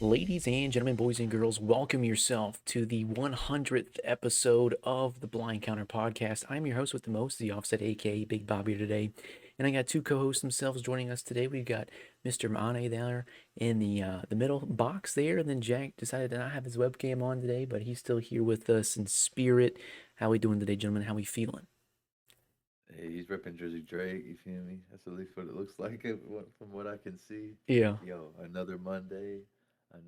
Ladies and gentlemen, boys and girls, welcome yourself to the 100th episode of the Blind Counter Podcast. I'm your host with the most, the Offset, aka Big Bobby today, and I got two co-hosts themselves joining us today. We've got Mr. Mane there in the middle box there, and then Jack decided to not have his webcam on today, but he's still here with us in spirit. How we doing today, gentlemen? How we feeling? Hey, he's ripping Jersey Drake, you feel me? That's at least what it looks like from what I can see. Yeah, Yo, another Monday,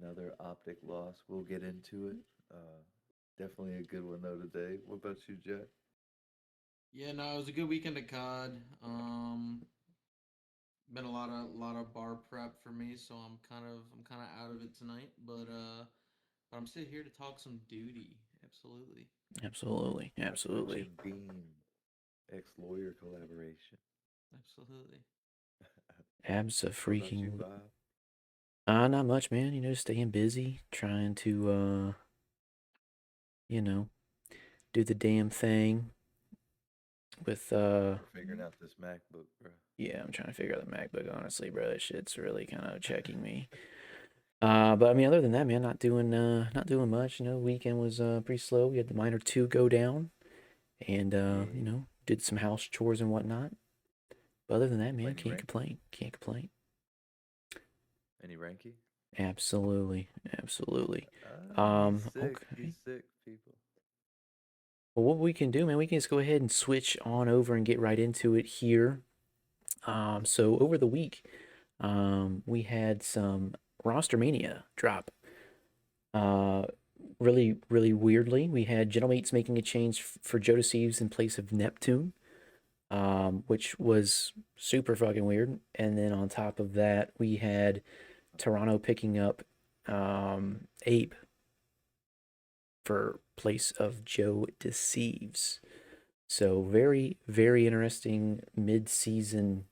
another Optic loss. We'll get into it. Definitely a good one though today. What about you, Jack? Yeah, no, it was a good weekend at COD. Been a lot of bar prep for me, so I'm kind of out of it tonight. But I'm still here to talk some duty. Absolutely, absolutely, Got the absolutely. Jim Beam ex-lawyer collaboration. absolutely. Abs a What about you, freaking. Bob? Not much, man. Staying busy, trying to you know, do the damn thing with We're figuring out this MacBook, bro. yeah, I'm trying to figure out the MacBook, honestly, bro. That shit's really kind of checking me. But I mean, other than that, man, not doing much. Weekend was pretty slow. We had the minor two go down, and Yeah. did some house chores and whatnot. But other than that, Play man, any can't ranky? complain. Can't complain. Any ranky? Absolutely, absolutely. He's sick. He's Okay. sick, people. Well, what we can do, man, we can just go ahead and switch on over and get right into it here. So over the week, we had some roster mania drop. Uh, really weirdly, we had Gentlemates making a change for Joe Deceives in place of Neptune, which was super fucking weird. And then on top of that, we had Toronto picking up Abe for place of Joe Deceives. So very interesting mid-season,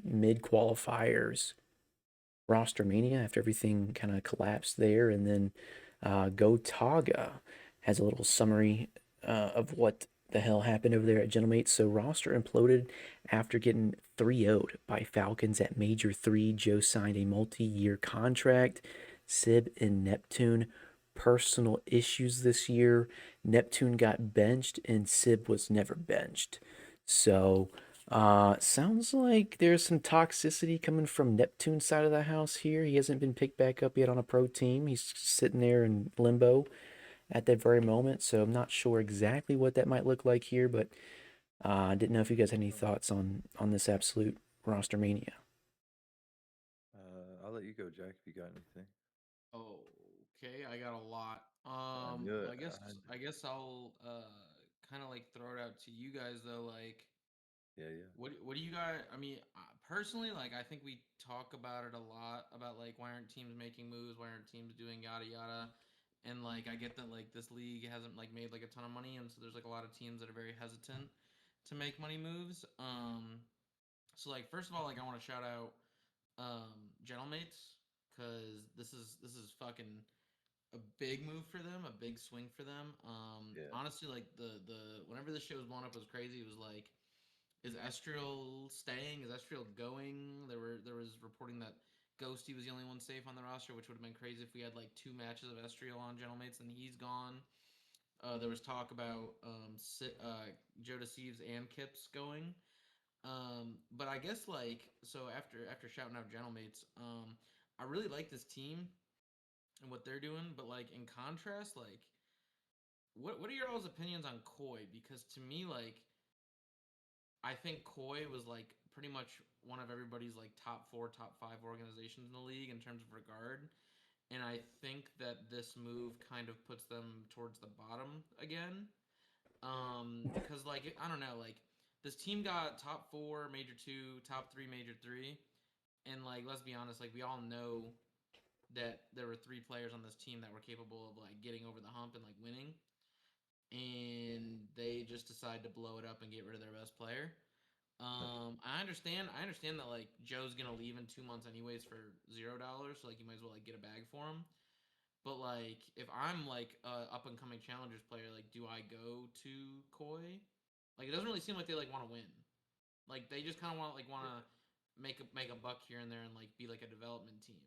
mid qualifiers roster mania after everything kind of collapsed there, and then Go Taga has a little summary of what the hell happened over there at Gentlemates. So roster imploded after getting 3-0'd by Falcons at Major 3. Joe signed a multi-year contract. Sib and Neptune personal issues this year. Neptune got benched and Sib was never benched. So sounds like there's some toxicity coming from Neptune's side of the house here. He hasn't been picked back up yet on a pro team. He's sitting there in limbo at that very moment. So I'm not sure exactly what that might look like here, but I didn't know if you guys had any thoughts on this absolute roster mania. I'll let you go, Jack, if you got anything. Okay, I got a lot. I knew Well, it. I guess I guess I'll kind of like throw it out to you guys though. Like, Yeah, yeah. what do you guys? I mean, personally, like I think we talk about it a lot about like why aren't teams making moves? Why aren't teams doing yada yada? And like I get that like this league hasn't like made like a ton of money, and so there's like a lot of teams that are very hesitant to make money moves. So like first of all, like I want to shout out Gentlemates because this is fucking a big move for them, a big swing for them. Yeah. Honestly, like the whenever this show was blown up was crazy. It was like, is Estriel staying? Is Estriel going? There was reporting that Ghosty was the only one safe on the roster, which would have been crazy if we had like two matches of Estriel on Gentlemates and he's gone. There was talk about Joe Deceives and Kips going. But I guess like so after shouting out Gentlemates, I really like this team and what they're doing. But like in contrast, like what are your all's opinions on Koi? Because to me, like I think Koi was like pretty much one of everybody's like top four, top five organizations in the league in terms of regard. And I think that this move kind of puts them towards the bottom again. Because like I don't know, like this team got top four, major two, top three, major three, and like let's be honest, like we all know that there were three players on this team that were capable of like getting over the hump and like winning, and they just decide to blow it up and get rid of their best player. I understand that like Joe's gonna leave in 2 months anyways for $0, so like you might as well like get a bag for him. But like, if I'm like a up and coming challengers player, like, do I go to Koi? Like, it doesn't really seem like they like want to win. Like, they just kind of want to Yeah. make a buck here and there and like be like a development team.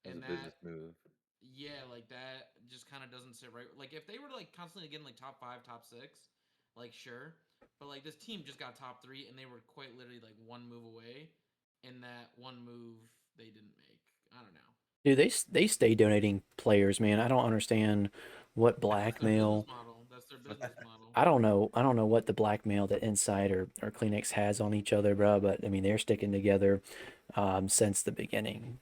As a and business that move. yeah, like that just kind of doesn't sit right. Like if they were like constantly getting like top 5, top 6, like sure, but like this team just got top 3 and they were quite literally like one move away, and that one move they didn't make. I don't know. Dude, they stay donating players, man. I don't understand what That's their business blackmail. model. That's their business model. I don't know. I don't know what the blackmail that Insight or Kleenex has on each other, bro. But I mean, they're sticking together since the beginning.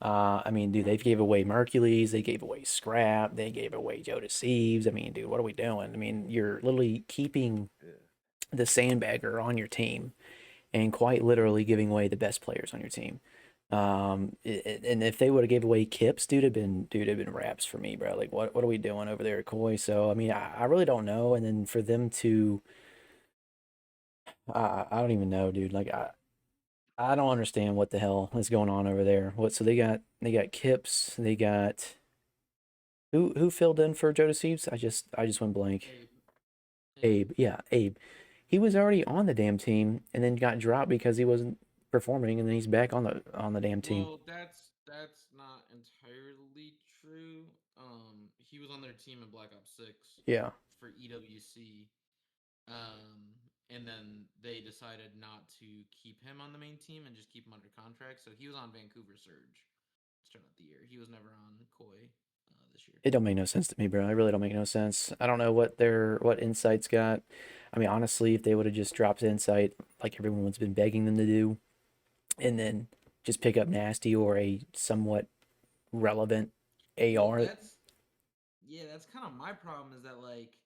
I mean, dude, they've gave away Mercules, they gave away Scrap, they gave away Joe Deceives. I mean, dude, what are we doing? I mean, you're literally keeping Yeah. the sandbagger on your team and quite literally giving away the best players on your team. And if they would have gave away Kips, dude, have been raps for me, bro. Like, what are we doing over there at Koi? So, I mean, I really don't know. And then for them to, I don't even know, dude. Like, I don't understand what the hell is going on over there. What? So they got Kips, they got who filled in for Joe Deceives? I just went blank. Abe, Abe. Abe, yeah, Abe. He was already on the damn team and then got dropped because he wasn't performing, and then he's back on the damn team. Well, that's not entirely true. He was on their team in Black Ops 6 Yeah. for EWC. And then they decided not to keep him on the main team and just keep him under contract. So he was on Vancouver Surge to start out the year. He was never on Koi this year. It don't make no sense to me, bro. It really don't make no sense. I don't know what Insight's got. I mean, honestly, if they would have just dropped Insight like everyone's been begging them to do, and then just pick up Nasty or a somewhat relevant Well, AR. that's kind of my problem is that like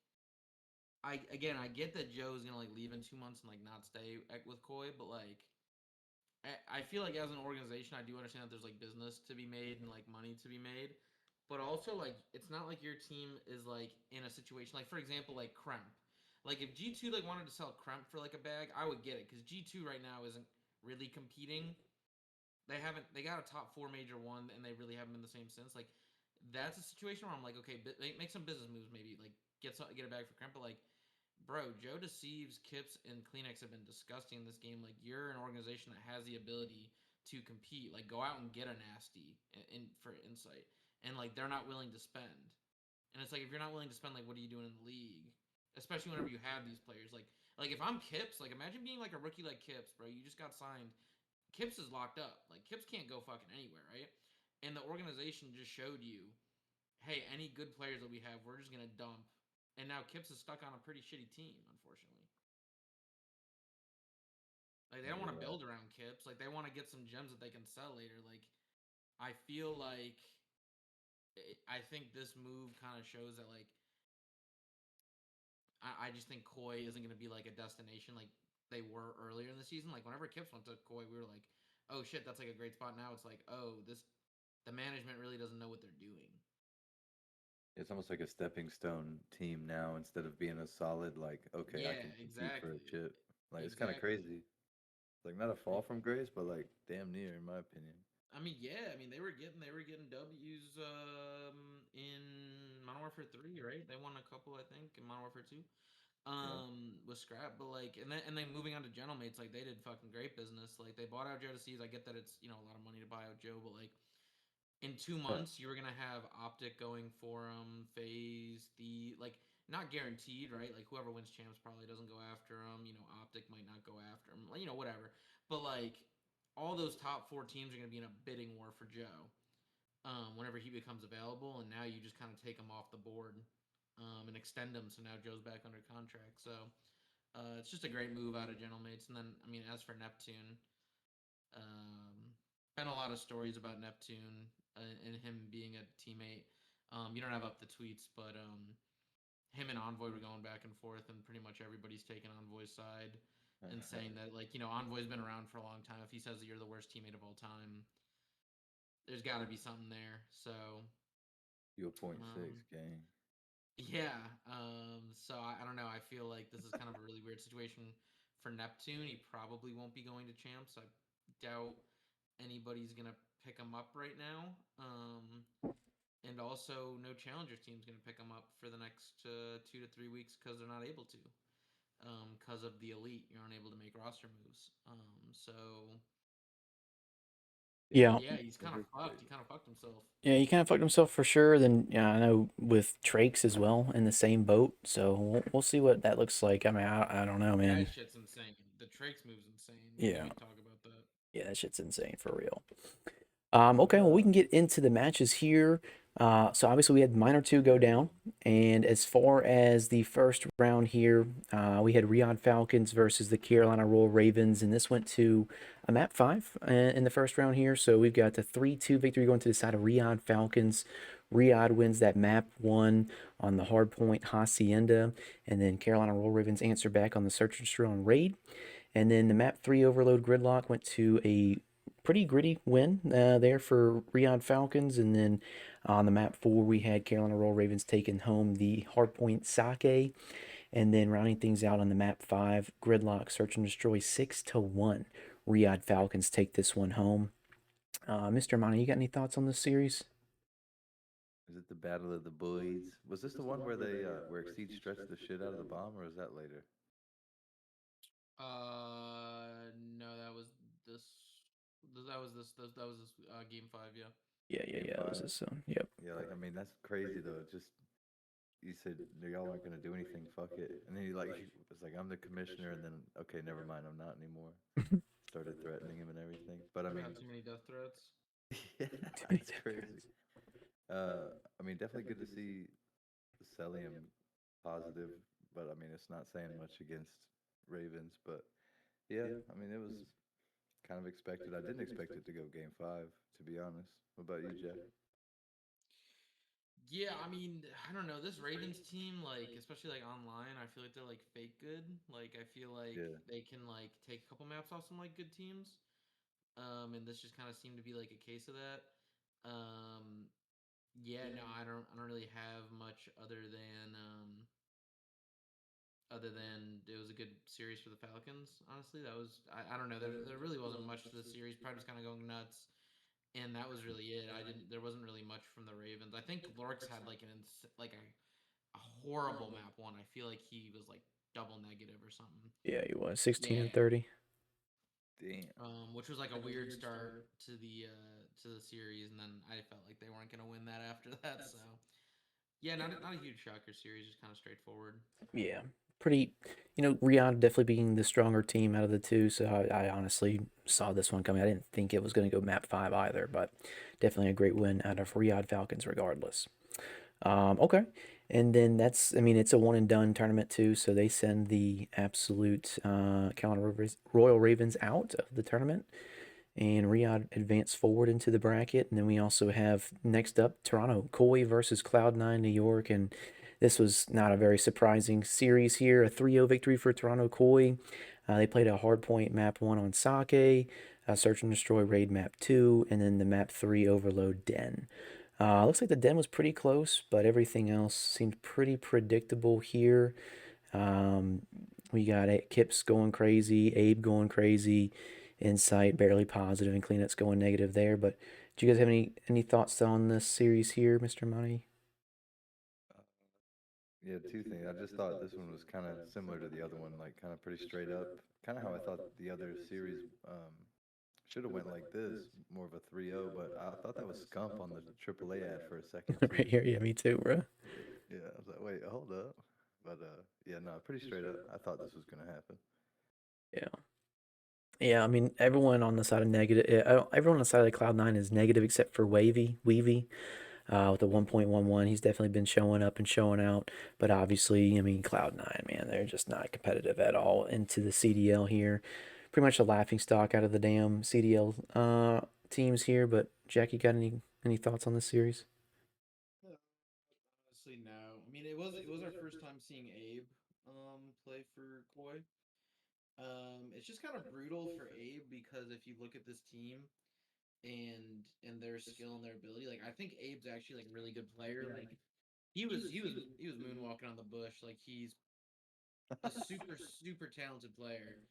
I get that Joe's gonna like leave in 2 months and like not stay with Koi, but like I feel like as an organization, I do understand that there's like business to be made and like money to be made, but also like it's not like your team is like in a situation like for example like Kremp. Like if G2 like wanted to sell Kremp for like a bag, I would get it because G2 right now isn't really competing. They got a top 4 major one and they really haven't been the same since. Like that's a situation where I'm like okay, make some business moves maybe like get a bag for Kremp, but like bro, Joe Deceives, Kips, and Kleenex have been disgusting in this game. Like, you're an organization that has the ability to compete. Like, go out and get a nasty for insight. And, like, they're not willing to spend. And it's like, if you're not willing to spend, like, what are you doing in the league? Especially whenever you have these players. Like if I'm Kips, like, imagine being, like, a rookie like Kips, bro. You just got signed. Kips is locked up. Like, Kips can't go fucking anywhere, right? And the organization just showed you, hey, any good players that we have, we're just going to dump. And now Kips is stuck on a pretty shitty team, unfortunately. Like they don't want to Yeah. build around Kips. Like they want to get some gems that they can sell later. Like I feel like I think this move kind of shows that like I just think Koi isn't going to be like a destination like they were earlier in the season. Like whenever Kips went to Koi, we were like, oh shit, that's like a great spot. Now it's like, oh, the management really doesn't know what they're doing. It's almost like a stepping stone team now instead of being a solid, like, okay, I Yeah, can compete for a exactly, chip. Like, it's kind of exactly. crazy. Like, not a fall from grace, but like, damn near, in my opinion. I mean, yeah. I mean, they were getting W's in Modern Warfare 3, right? They won a couple, I think, in Modern Warfare 2. Yeah. With Scrap, but like, and then moving on to Gentlemates, like they did fucking great business. Like they bought out Joe Deceives. I get that it's a lot of money to buy out Joe, but like in two Yeah. months you were gonna have Optic going for him, Phase the like not guaranteed, right? Like whoever wins champs probably doesn't go after him. Optic might not go after him. Like whatever. But like all those top 4 teams are gonna be in a bidding war for Joe. Whenever he becomes available, and now you just kind of take him off the board and extend him. So now Joe's back under contract. So it's just a great move out of Gentlemates. And then, I mean, as for Neptune, been a lot of stories about Neptune and him being a teammate. You don't have up the tweets, but him and Envoy were going back and forth, and pretty much everybody's taking Envoy's side and saying that, like, Envoy's been around for a long time. If he says that you're the worst teammate of all time, there's got to be something there. So, You a point um, six gang. yeah. So I don't know. I feel like this is kind of a really weird situation for Neptune. He probably won't be going to champs. I doubt anybody's gonna pick him up right now. And also, no challengers team's gonna pick him up for the next 2 to 3 weeks because they're not able to. Because of the elite, you're unable to make roster moves. So Yeah. Yeah, he's kind of fucked. He Anticipated. kind of fucked himself. Yeah, he kind of fucked himself for sure. Then yeah, I know with Trakes as well in the same boat, so we'll see what that looks like. I mean, I don't know, That man. shit's insane. The Trakes move's insane. We Yeah, can talk about that. yeah, that shit's insane for real. Okay, well, we can get into the matches here. So obviously we had minor two go down, and as far as the first round here, we had Riyadh Falcons versus the Carolina Royal Ravens, and this went to a map five in the first round here. So we've got the 3-2 victory going to the side of Riyadh Falcons. Riyadh wins that map one on the hardpoint Hacienda, and then Carolina Royal Ravens answer back on the Search and Destroy on Raid. And then the map three overload gridlock went to a pretty gritty win there for Riyadh Falcons. And then on the map four, we had Carolina Royal Ravens taking home the hardpoint Sake. And then rounding things out on the map five, gridlock search and destroy 6-1. Riyadh Falcons take this one home. Mr. Monty, you got any thoughts on this series? Is it the Battle of the Boys? Was this the one where they where Exceed stretched the shit out of the bomb, or is that later? No, that was this. That was this. That was this. Game five. Yeah. Yeah, yeah, Game yeah. It was five? this. Yep. Yeah, like I mean that's crazy though. It just you said "No, y'all aren't gonna do anything, fuck it," and then he was like, "I'm the commissioner," and then okay, never mind, I'm not anymore. Started threatening him and everything. But I mean, Got too many death threats. yeah, Too many it's death crazy. threats. I mean, definitely good to see Celium positive, but I mean, it's not saying much against Ravens. But yeah, I mean, it was kind of expected. I didn't expect it to go game five, to be honest. What about you, Jeff? Yeah, I mean, I don't know. This Ravens team, like, especially like online, I feel like they're like fake good. Like, I feel like Yeah. they can like take a couple maps off some like good teams. And this just kind of seemed to be like a case of that. Um, yeah, no, I don't really have much other than it was a good series for the Falcons. Honestly, that was I don't know. There really wasn't much to the series. Probably just kind of going nuts, and that was really it. I didn't. There wasn't really much from the Ravens. I think Lorx had like a horrible map one. I feel like he was like double negative or something. Yeah, he was 16 Yeah. and 30. Damn. Which was like a weird start to the series, and then I felt like they weren't gonna win that after that. So yeah, not a huge shocker series, just kind of straightforward. Yeah, pretty. Riyadh definitely being the stronger team out of the two. So I honestly saw this one coming. I didn't think it was going to go map five either, but definitely a great win out of Riyadh Falcons regardless. Okay. And then I mean, it's a one and done tournament too. So they send the absolute Carolina Royal Ravens out of the tournament. And Riyadh advance forward into the bracket. And then we also have next up Toronto Koi versus Cloud9 New York. And this was not a very surprising series here. A 3-0 victory for Toronto Koi. They played a hardpoint map one on Sake, Search and Destroy Raid map two, and then the map three Overload Den. Looks like the Den was pretty close, but everything else seemed pretty predictable here. Um, we got Kips going crazy, Abe going crazy, Insight barely positive, and Cleanup's going negative there. But do you guys have any thoughts on this series here, Mr. Money? Uh, yeah, two things. I just thought this one was kind of similar to the other one, like kind of pretty straight up. Kind of how I thought the other series should have went like this, more of a 3-0. But I thought that was Scump on the AAA ad for a second Right too. here, yeah, me too, bro. Yeah, I was like, wait, hold up. But yeah, no, pretty straight up. I thought this was gonna happen. Yeah. Yeah, I mean, everyone on the side of negative, everyone on the side of Cloud9 is negative except for Weavy, with a 1.11. He's definitely been showing up and showing out. But obviously, I mean, Cloud9, man, they're just not competitive at all into the CDL here. Pretty much a laughing stock out of the damn CDL teams here. But Jack, you got any thoughts on this series? Honestly, no. I mean, it was our first time seeing Abe play for Koi. It's just kind of brutal for Abe because if you look at this team and their skill and their ability, like I think Abe's actually like a really good player. Like he was moonwalking on the bush. Like he's a super talented player.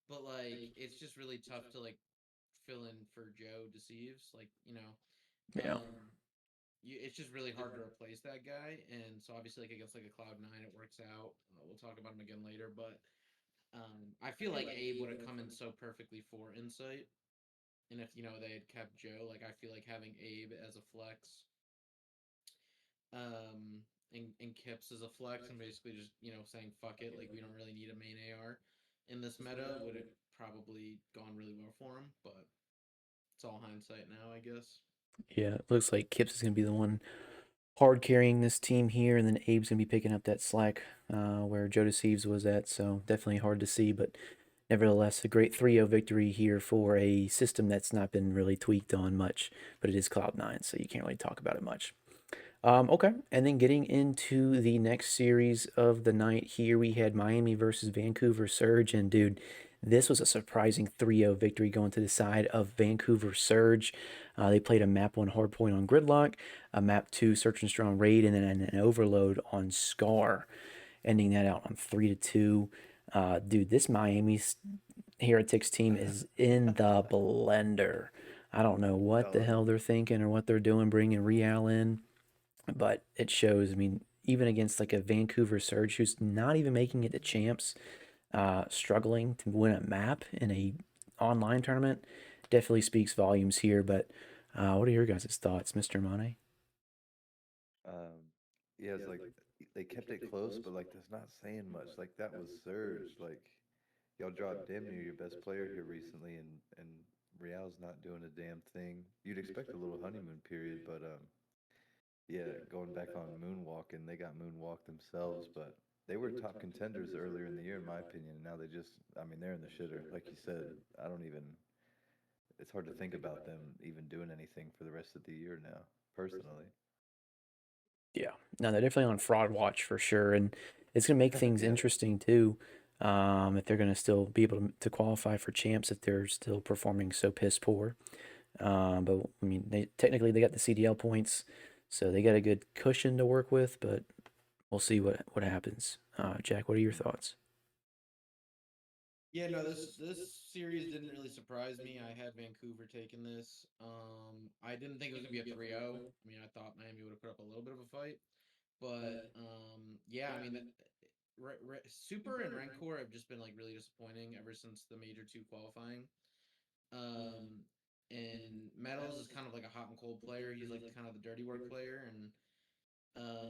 But like it's just really tough to like fill in for Joe Deceives. Like, Yeah, it's just really hard to replace that guy. And so obviously, like against like a Cloud9, it works out. We'll talk about him again later, but I feel like Abe would have come in so perfectly for Insight. And if they had kept Joe, like I feel like having Abe as a flex, and Kips as a flex, and basically just saying fuck it, like we don't really need a main AR in this meta would have probably gone really well for him. But it's all hindsight now, I guess. Yeah, it looks like Kips is going to be the one hard carrying this team here, and then Abe's going to be picking up that slack where Joe Deceives was at. So definitely hard to see, but nevertheless, a great 3-0 victory here for a system that's not been really tweaked on much, but it is Cloud9, so you can't really talk about it much. Okay, and then getting into the next series of the night here, we had Miami versus Vancouver Surge, and dude, this was a surprising 3-0 victory going to the side of Vancouver Surge. They played a map 1 hardpoint on Gridlock, a map 2 Search and Strong Raid, and then an overload on Scar, ending that out on 3-2. Dude, this Miami Heretics team is in the blender. I don't know what the hell they're thinking or what they're doing, bringing Real in, but it shows. I mean, even against like a Vancouver Surge who's not even making it to champs, struggling to win a map in a online tournament, definitely speaks volumes here. But what are your guys' thoughts, Mr. Mane? Um, yeah, it's like they kept it close, but like that's not saying much. Like that was Surge. Like y'all dropped damn near your best player here recently, and Real's not doing a damn thing. You'd expect a little honeymoon period, but yeah, going back on Moonwalk, and they got Moonwalk themselves, but they were top contenders earlier in the year, in my opinion. And now they just, I mean, they're in the shitter. Like you said, I don't even. It's hard to think about them even doing anything for the rest of the year now, personally. Yeah, no, they're definitely on fraud watch for sure, and it's gonna make things Yeah. interesting too. If they're gonna still be able to qualify for champs if they're still performing so piss poor. But I mean, they technically they got the CDL points, so they got a good cushion to work with. But we'll see what happens. Jack, what are your thoughts? Yeah, no, this series didn't really surprise me. I had Vancouver taking this. I didn't think it was gonna be a 3-0. I mean, I thought Miami would have put up a little bit of a fight, but yeah, I mean, Super and Rancor have just been like really disappointing ever since the major two qualifying. Um, and Metals is kind of like a hot and cold player. He's like kind of the dirty work player, and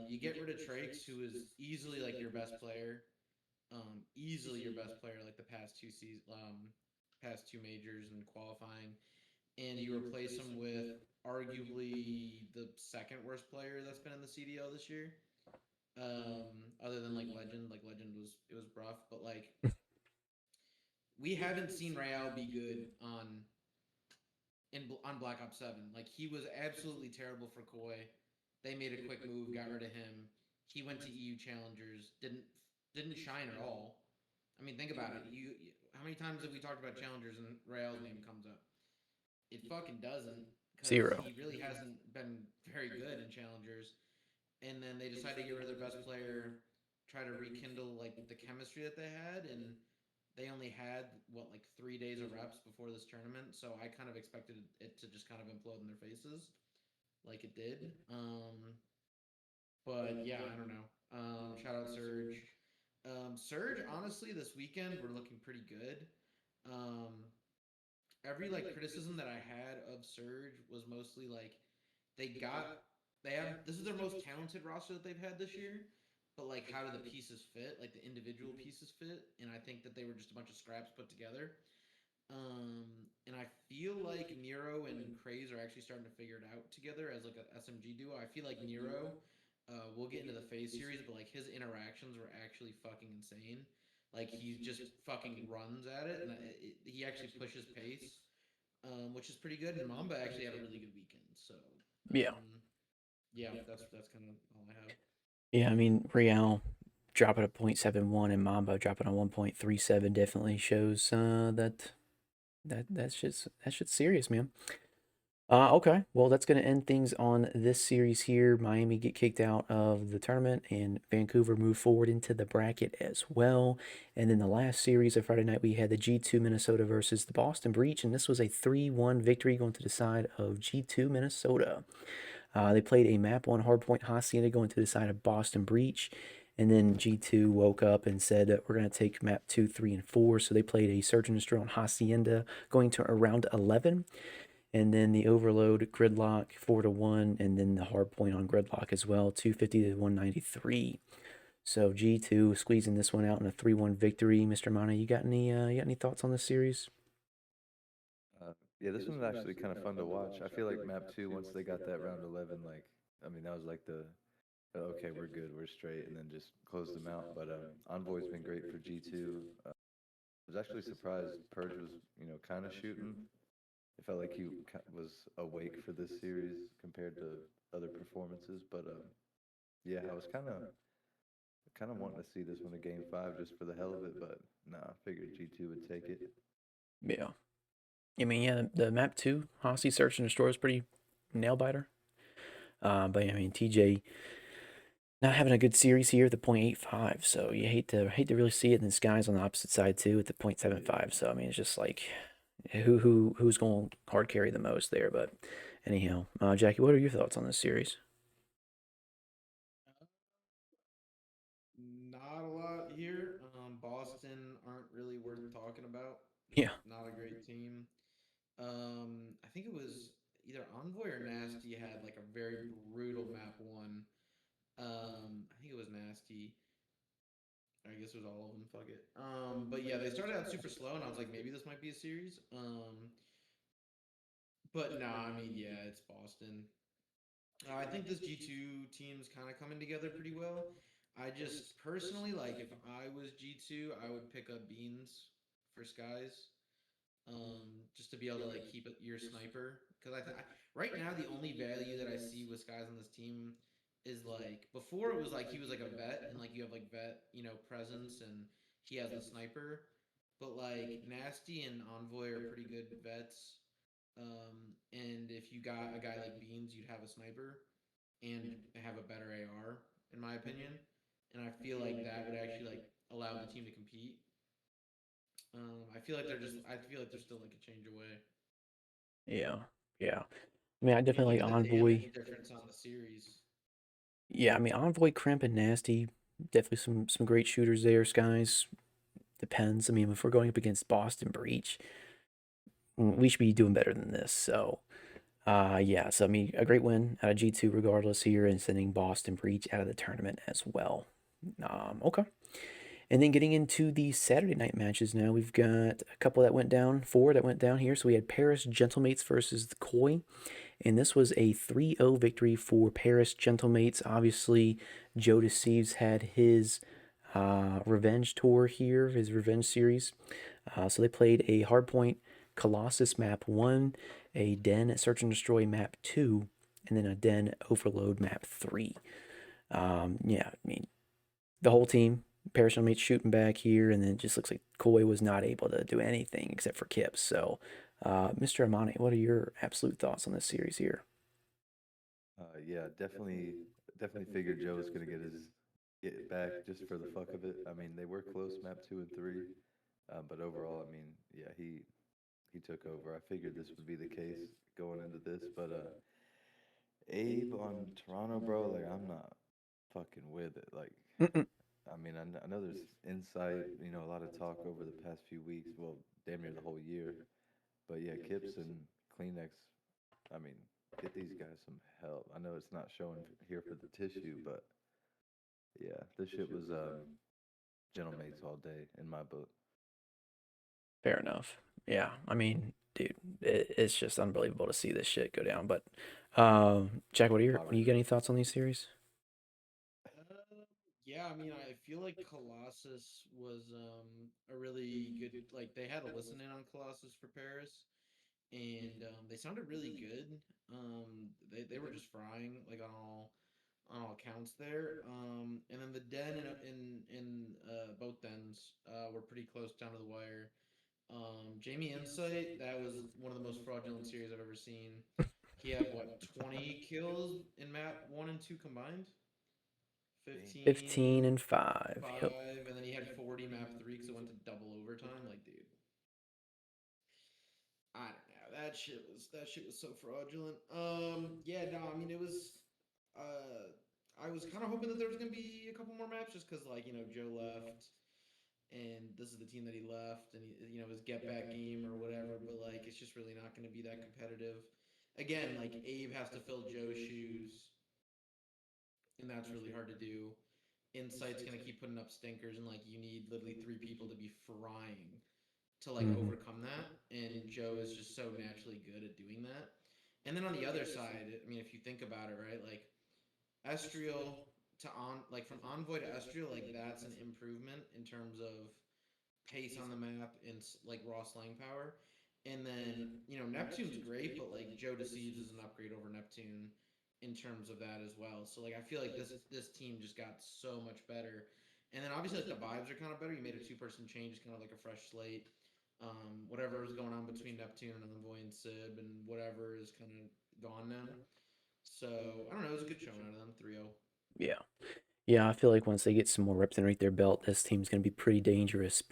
you get rid of Trakes, who is easily like your best player, easily your best player like the past two majors and qualifying, and you replace him with arguably the second worst player that's been in the CDL this year. Other than like Legend was it was rough, but like we haven't seen Rael be good on Black Ops 7. Like he was absolutely terrible for Koi. They made a quick move, got rid of him. He went to EU Challengers, didn't shine at all. I mean, think about it. How many times have we talked about Challengers and Rael's name comes up? It fucking doesn't, because Zero. he really hasn't been very good in Challengers. And then they decide to get rid of their best player, try to rekindle like the chemistry that they had, and they only had what like 3 days of reps before this tournament, so I kind of expected it to just kind of implode in their faces, like it did. But yeah, I don't know. Shout out Surge. Surge, honestly, this weekend we're looking pretty good. Um, every like criticism that I had of Surge was mostly like they got they have this is their most talented roster that they've had this year, but like how do the pieces fit? Like the individual pieces fit, and I think that they were just a bunch of scraps put together. And I feel like Nero and Craze are actually starting to figure it out together as like a SMG duo. I feel like Nero, we'll get into the phase series, but like his interactions were actually fucking insane. Like he just fucking runs at it, and he actually pushes pace, which is pretty good. And Mamba actually had a really good weekend. So, Yeah. yeah, that's kind of all I have. Yeah, I mean, Real dropping a .71 and Mamba dropping a 1.37 definitely shows that's just serious, man. Okay. Well, that's going to end things on this series here. Miami get kicked out of the tournament, and Vancouver move forward into the bracket as well. And then the last series of Friday night, we had the G2 Minnesota versus the Boston Breach, and this was a 3-1 victory going to the side of G2 Minnesota. They played a map 1 hardpoint Hacienda going to the side of Boston Breach, And then G2 woke up and said that we're going to take map 2, 3, and 4. So they played a Search and Destroy on Hacienda going to around 11. And then the Overload Gridlock 4-1. And then the Hardpoint on Gridlock as well, 250 to 193. So G2 squeezing this one out in a 3-1 victory. Mr. Mana, you got any thoughts on this series? Yeah, this one's actually kind of fun to watch. I feel like map two, once they got that round 11, like, I mean, that was like the, okay, we're good, we're straight, and then just close them out. But Envoy's been great for G2. I was actually surprised Purge was, kind of shooting. It felt like he was awake for this series compared to other performances. But yeah, I was kind of wanting to see this one a game five just for the hell of it. But nah, I figured G2 would take it. Yeah. I mean, yeah, the map 2, Hossie Search and Destroy is pretty nail biter. But I mean, TJ not having a good series here at the .85, so you hate to really see it. And this guy's on the opposite side too at the .75. So I mean, it's just like who's going to hard carry the most there. But anyhow, Jackie, what are your thoughts on this series? Not a lot here. Boston aren't really worth talking about. Just Yeah, not a great team. I think it was either Envoy or Nasty had like a very brutal map one. I think it was Nasty. I guess it was all of them. Fuck it. But yeah, they started out super slow, and I was like, maybe this might be a series. But no, I mean, yeah, it's Boston. I think this G2 team's kind of coming together pretty well. I just personally like if I was G2, I would pick up Beans for Skies. Just to be able to like keep your sniper because right now the only value that I see with Skies on this team is like before it was like he was like a vet and like you have like vet presence and he has the sniper, but like Nasty and Envoy are pretty good vets. And if you got a guy like Beans, you'd have a sniper and have a better AR in my opinion, and I feel like that would actually like allow the team to compete. I feel like they're still like a change away. yeah, yeah. I mean, I I mean, definitely look like at the Envoy. damage difference on the series. Yeah, I mean, Envoy, Crimp, and Nasty, definitely some great shooters there. Skies depends. I mean, if we're going up against Boston Breach, we should be doing better than this. So, yeah. So I mean, a great win out of G2 regardless here, and sending Boston Breach out of the tournament as well. Okay. And then getting into the Saturday night matches now, we've got a couple that went down, four that went down here. So we had Paris Gentlemates versus the Koi, and this was a 3-0 victory for Paris Gentlemates. Obviously, Joe Deceives had his revenge tour here, his revenge series. So they played a Hardpoint Colossus map 1, a Den Search and Destroy map 2, and then a Den Overload map 3. Yeah, I mean, the whole team, Paris Gentlemates shooting back here, and then it just looks like Koi was not able to do anything except for Kips. So, Mr. AMANE, what are your absolute thoughts on this series here? Yeah, definitely figured Joe was gonna get it back just for the fuck of it. I mean, they were close, map two and three, but overall, I mean, yeah, he took over. I figured this would be the case going into this, but Abe on Toronto, bro, like I'm not fucking with it. Like, Mm-mm. I mean, I know there's insight, a lot of talk over the past few weeks, well, damn near the whole year, but yeah, Kips and Kleenex, I mean, get these guys some help. I know it's not showing here for the tissue, but yeah, this shit was gentlemates all day in my book. Fair enough. Yeah, I mean, dude, it's just unbelievable to see this shit go down. But, Jack, what do you got any thoughts on these series? Yeah, I mean, I feel like Colossus was a really good. Like they had a listen in on Colossus for Paris, and they sounded really good. They were just frying like on all accounts there. And then the den in both dens were pretty close down to the wire. Jamie Insight, that was one of the most fraudulent series I've ever seen. He had what 20 kills in map one and two combined, Damn. 15 15, and 5. Yep. 5, and then he had 40 map three because it went to double overtime. Like, dude, I don't know. That shit was so fraudulent. Yeah, no, I mean it was. Uh, I was kind of hoping that there was going to be a couple more maps just because, like, Joe left and this is the team that he left and, his get back game or whatever. But, like, it's just really not going to be that competitive. Again, like, Abe has to fill Joe's shoes, and that's really hard to do. Insight's going to keep putting up stinkers, and, like, you need literally three people to be frying to like Mm-hmm. overcome that. And Joe is just so naturally good at doing that. And then on the other side, I mean, if you think about it, right, like Estriel to like from Envoy to Estriel, like that's an improvement in terms of pace on the map and like raw slang power. And then Neptune's great, but like Joe Deceives is an upgrade over Neptune in terms of that as well. So like I feel like this team just got so much better. And then obviously like the vibes are kind of better. You made a two-person change, it's kind of like a fresh slate. Whatever was going on between Neptune and Envoy and Sib and whatever is kind of gone now. So I don't know. It was a good showing out of them. 3-0. Yeah. Yeah, I feel like once they get some more reps underneath their belt, this team's going to be pretty dangerous,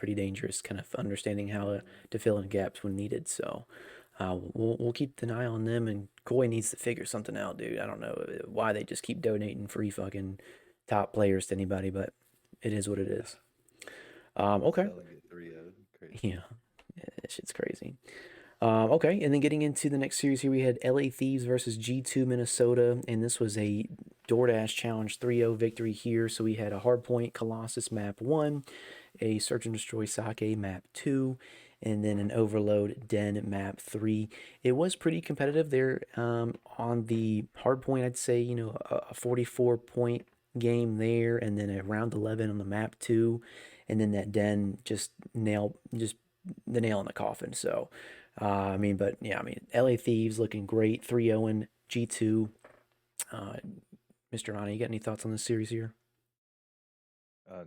kind of understanding how to fill in gaps when needed. So we'll keep an eye on them, and Koi needs to figure something out, dude. I don't know why they just keep donating free fucking top players to anybody, but it is what it is. Okay. Selling it 3-0. Crazy. Yeah, that shit's crazy. Okay, and then getting into the next series here, we had LA Thieves versus G2 Minnesota, and this was a DoorDash Challenge 3-0 victory here. So we had a Hardpoint Colossus map 1, a Search and Destroy Sake map 2, and then an Overload Den map 3. It was pretty competitive there. On the Hardpoint, I'd say, a 44-point game there, and then a round 11 on the map 2, and then that Den just the nail in the coffin. So. But yeah, LA Thieves looking great, 3-0 G2. Mr. Ronnie, you got any thoughts on this series here?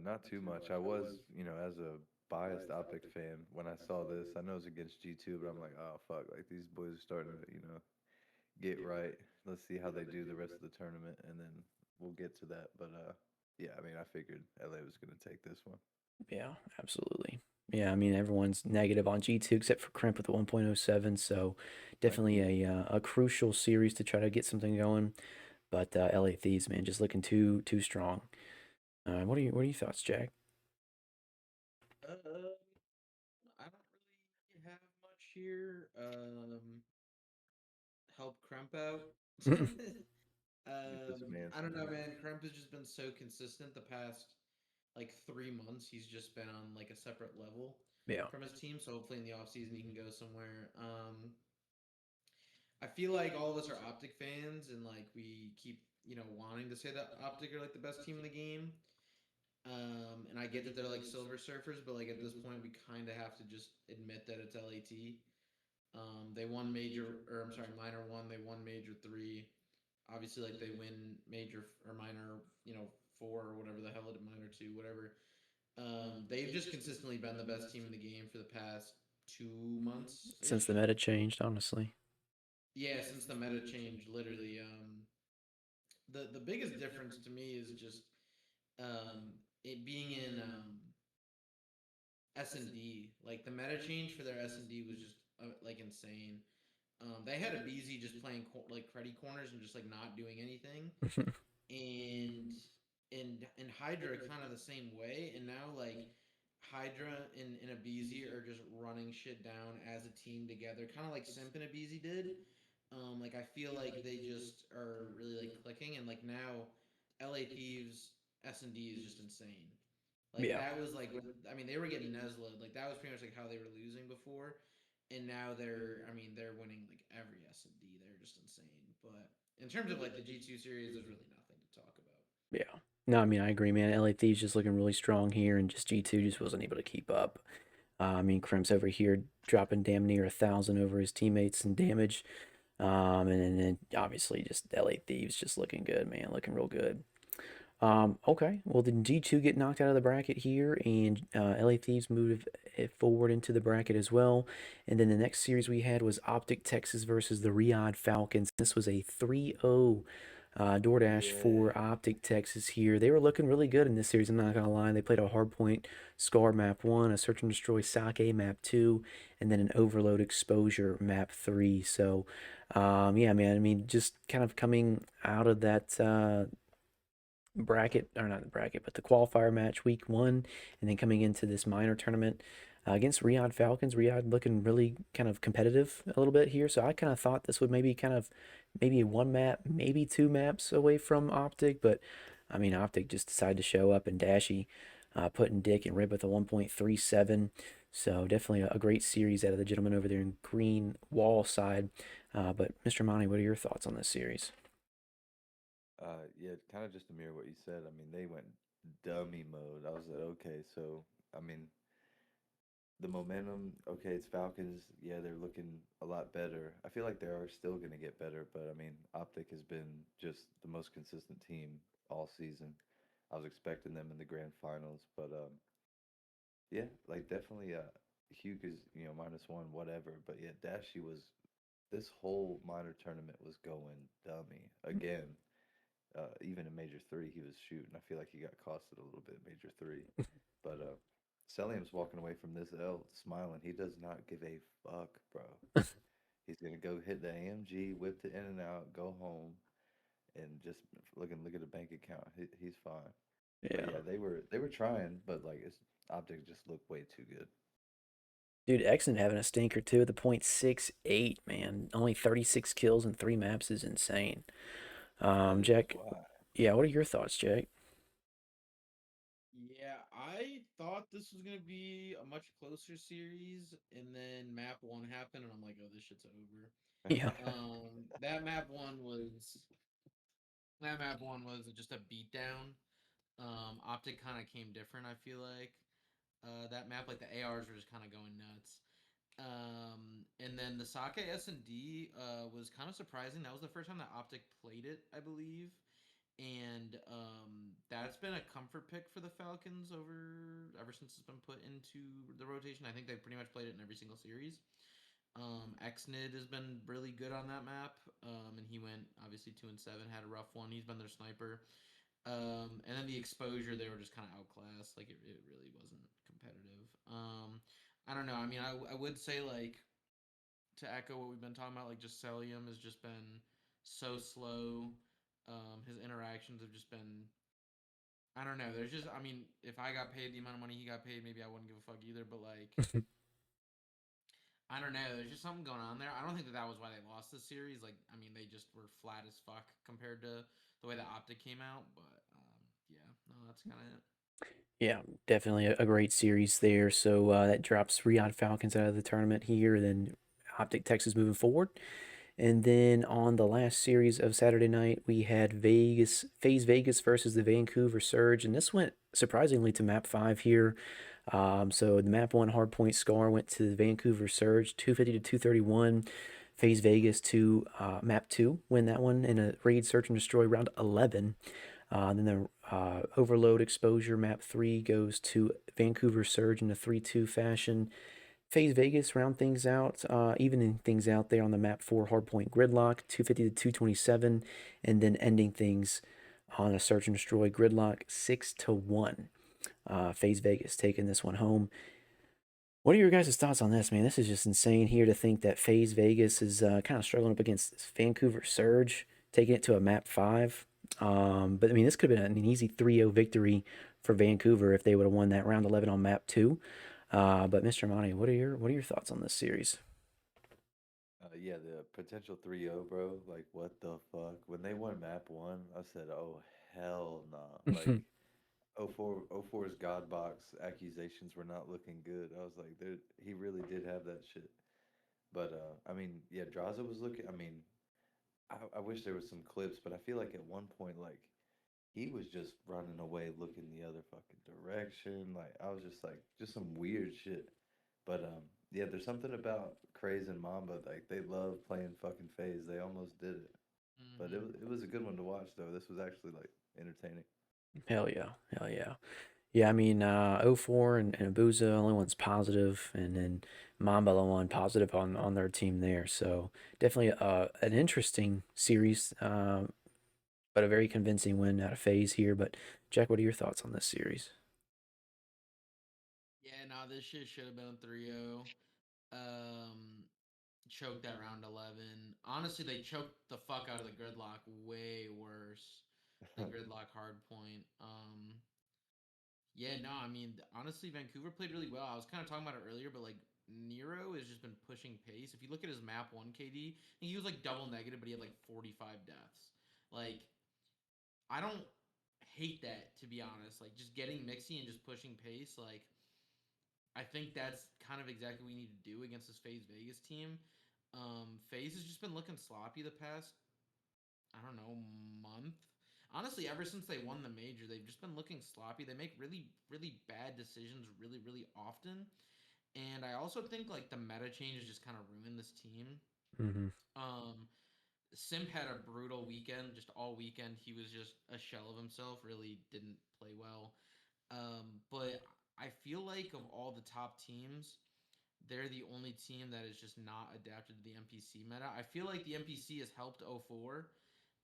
Not too much. I was, as a biased Optic fan, when I saw this, I know it's against G2, but I'm like, oh fuck, like these boys are starting to, get right. Let's see how they do the rest of the tournament, and then we'll get to that. But yeah, I figured LA was gonna take this one. Yeah, absolutely. Yeah, everyone's negative on G2 except for Crimp with the 1.07, so definitely a crucial series to try to get something going. But LA Thieves, man, just looking too strong. What are your thoughts, Jack? I don't really have much here. Help Crump out. Get this man I some don't know, wins. man. Crump has just been so consistent the past like 3 months. He's just been on like a separate level Yeah. from his team. So hopefully in the offseason he can go somewhere. I feel like all of us are Optic fans, and like we keep wanting to say that Optic are like the best team in the game. And I get that they're like Silver Surfers, but like at this point we kind of have to just admit that it's LAT. They won major, or I'm sorry, minor one. They won major three. Obviously, like they win major or minor, four or whatever the hell it minor two, whatever. They've just consistently been the best team in the game for the past 2 months Since ish. the meta changed, honestly. Yeah, since the meta changed, literally. The biggest difference to me is just it being in S&D. Like the meta change for their S&D was just like insane. They had a BZ just playing like creddy corners and just like not doing anything, and and Hydra kind of the same way. And now like Hydra and a BZ are just running shit down as a team together, kind of like Simp and a BZ did. Like I feel like they just are really like clicking, and like now LA Thieves S&D is just insane. Like Yeah. that was like when they were getting Nesla, like that was pretty much like how they were losing before, and now they're winning like every S&D. They're just insane. But in terms of like the G2 series, there's really nothing to talk about. Yeah. No, I agree, man. LA Thieves just looking really strong here, and just G2 just wasn't able to keep up. Crimp's over here dropping damn near 1,000 over his teammates in damage. And then obviously just LA Thieves just looking good, man, looking real good. Okay, well, then G2 get knocked out of the bracket here, and LA Thieves move it forward into the bracket as well. And then the next series we had was Optic Texas versus the Riyadh Falcons. This was a 3-0 DoorDash for Optic Texas here. They were looking really good in this series, I'm not going to lie. They played a Hardpoint Scar map 1, a Search and Destroy Sake map 2, and then an Overload Exposure map 3. So, yeah, man, just kind of coming out of that bracket, or not the bracket, but the qualifier match week 1, and then coming into this minor tournament against Riyadh Falcons. Riyadh looking really kind of competitive a little bit here, so I kind of thought this would maybe one map, maybe two maps away from Optic, but I mean Optic just decided to show up, and Dashy putting Dick and Rib with a 1.37. So definitely a great series out of the gentleman over there in green wall side. But Mr. Monty, what are your thoughts on this series? Yeah, kind of just to mirror what you said. I mean, they went dummy mode. I was like, okay, so I mean, the momentum. Okay, it's Falcons. Yeah, they're looking a lot better. I feel like they are still going to get better, but I mean, Optic has been just the most consistent team all season. I was expecting them in the grand finals, but yeah, like definitely. Hugh is -1, whatever. But yeah, Dashy was. This whole minor tournament was going dummy again. Even in Major Three, he was shooting. I feel like he got costed a little bit in Major Three, but Celium's walking away from this L smiling. He does not give a fuck, bro. He's gonna go hit the AMG, whip it in and out, go home, and just look at the bank account. He's fine. But Yeah. yeah, they were trying, but like it's Optic just looked way too good. Dude, Exon having a stinker too at the .68, man. Only 36 kills in 3 maps is insane. That is Jack, why. yeah, what are your thoughts, Jack? Yeah, I thought this was gonna be a much closer series, and then map one happened, and I'm like, oh, this shit's over. Yeah. That map one was just a beatdown. Optic kind of came different. I feel like that map, like the ARs were just kind of going nuts. And then the Sake S&D was kind of surprising. That was the first time that Optic played it, I believe. And that's been a comfort pick for the Falcons ever since it's been put into the rotation. I think they've pretty much played it in every single series. Xnid has been really good on that map, and he went obviously 2-7, had a rough one. He's been their sniper. And then the exposure, they were just kind of outclassed. Like it really wasn't competitive. I don't know. I mean, I would say like to echo what we've been talking about, like just Celium has just been so slow. His interactions have just been. I don't know. There's just. I mean, if I got paid the amount of money he got paid, maybe I wouldn't give a fuck either. But like, I don't know. There's just something going on there. I don't think that was why they lost this series. Like, I mean, they just were flat as fuck compared to the way the Optic came out. But yeah, no, that's kind of it. Yeah, definitely a great series there. So that drops Riyadh Falcons out of the tournament here. Then Optic Texas moving forward. And then on the last series of Saturday night, we had FaZe Vegas versus the Vancouver Surge. And this went surprisingly to map 5 here. So the map 1 hardpoint score went to the Vancouver Surge, 250 to 231. FaZe Vegas to map 2, win that one in a raid search and destroy round 11. Then the overload exposure map 3 goes to Vancouver Surge in a 3-2 fashion. FaZe Vegas round things out, evening things out there on the map 4 hardpoint gridlock, 250 to 227, and then ending things on a search and destroy gridlock 6-1. FaZe Vegas taking this one home. What are your guys' thoughts on this, man? This is just insane here to think that FaZe Vegas is kind of struggling up against Vancouver Surge, taking it to a map 5. But I mean, this could have been an easy 3-0 victory for Vancouver if they would have won that round 11 on map 2. But Mr. Monty, what are your thoughts on this series? Yeah, the potential 3-0, bro. Like, what the fuck? When they won map one, I said, oh, hell nah. Like, 04's God Box accusations were not looking good. I was like, dude, he really did have that shit. But, I mean, yeah, Draza was looking, I mean, I wish there was some clips, but I feel like at one point, like, he was just running away looking the other fucking direction. Like, I was just like, just some weird shit. But yeah, there's something about Craze and Mamba. Like they love playing fucking phase. They almost did it, but it Mm-hmm. was a good one to watch though. This was actually like entertaining. Hell yeah, hell yeah. Yeah, I mean, O 04 and Abuza, only one's positive, and then Mamba the one positive on their team there. So definitely an interesting series, but a very convincing win out of FaZe here. But Jack, what are your thoughts on this series? Yeah, no, this shit should have been 3-0. Um, choked at round 11. Honestly, they choked the fuck out of the gridlock way worse. the gridlock hard point. Yeah, no, I mean, honestly, Vancouver played really well. I was kind of talking about it earlier, but like Nero has just been pushing pace. If you look at his map one KD, he was like double negative, but he had like 45 deaths. Like, I don't hate that, to be honest. Like, just getting Mixie and just pushing pace, like, I think that's kind of exactly what we need to do against this FaZe Vegas team. FaZe has just been looking sloppy the past, I don't know, month. Honestly, ever since they won the major, they've just been looking sloppy. They make really, really bad decisions really, really often. And I also think like the meta change just kind of ruined this team. Mm-hmm. Um, Simp had a brutal weekend, just all weekend. He was just a shell of himself. Really didn't play well. But I feel like of all the top teams, they're the only team that is just not adapted to the NPC meta. I feel like the NPC has helped 04,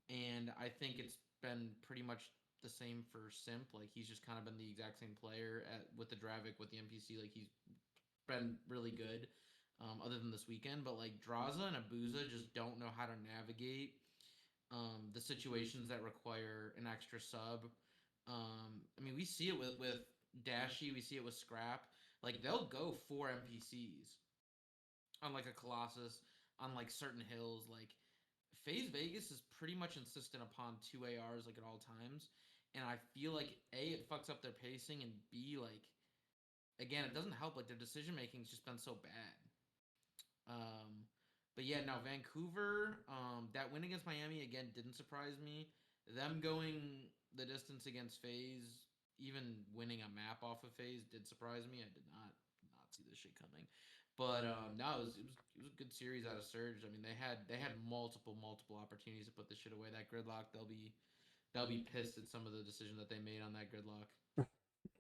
and I think it's been pretty much the same for Simp. Like he's just kind of been the exact same player with the Dravik with the NPC. Like he's been really good, other than this weekend. But like Draza and Abuza just don't know how to navigate the situations that require an extra sub. I mean, we see it with Dashy, we see it with Scrap. Like they'll go for NPCs on like a Colossus, on like certain hills. Like FaZe Vegas is pretty much insistent upon two ARs like at all times, and I feel like A, it fucks up their pacing, and B, like again, it doesn't help. Like their decision making's just been so bad. Um, but yeah, now Vancouver, that win against Miami again didn't surprise me. Them going the distance against FaZe, even winning a map off of FaZe, did surprise me. I did not see this shit coming. But no, it was a good series out of Surge. I mean, they had multiple opportunities to put this shit away. That gridlock, they'll be pissed at some of the decisions that they made on that gridlock.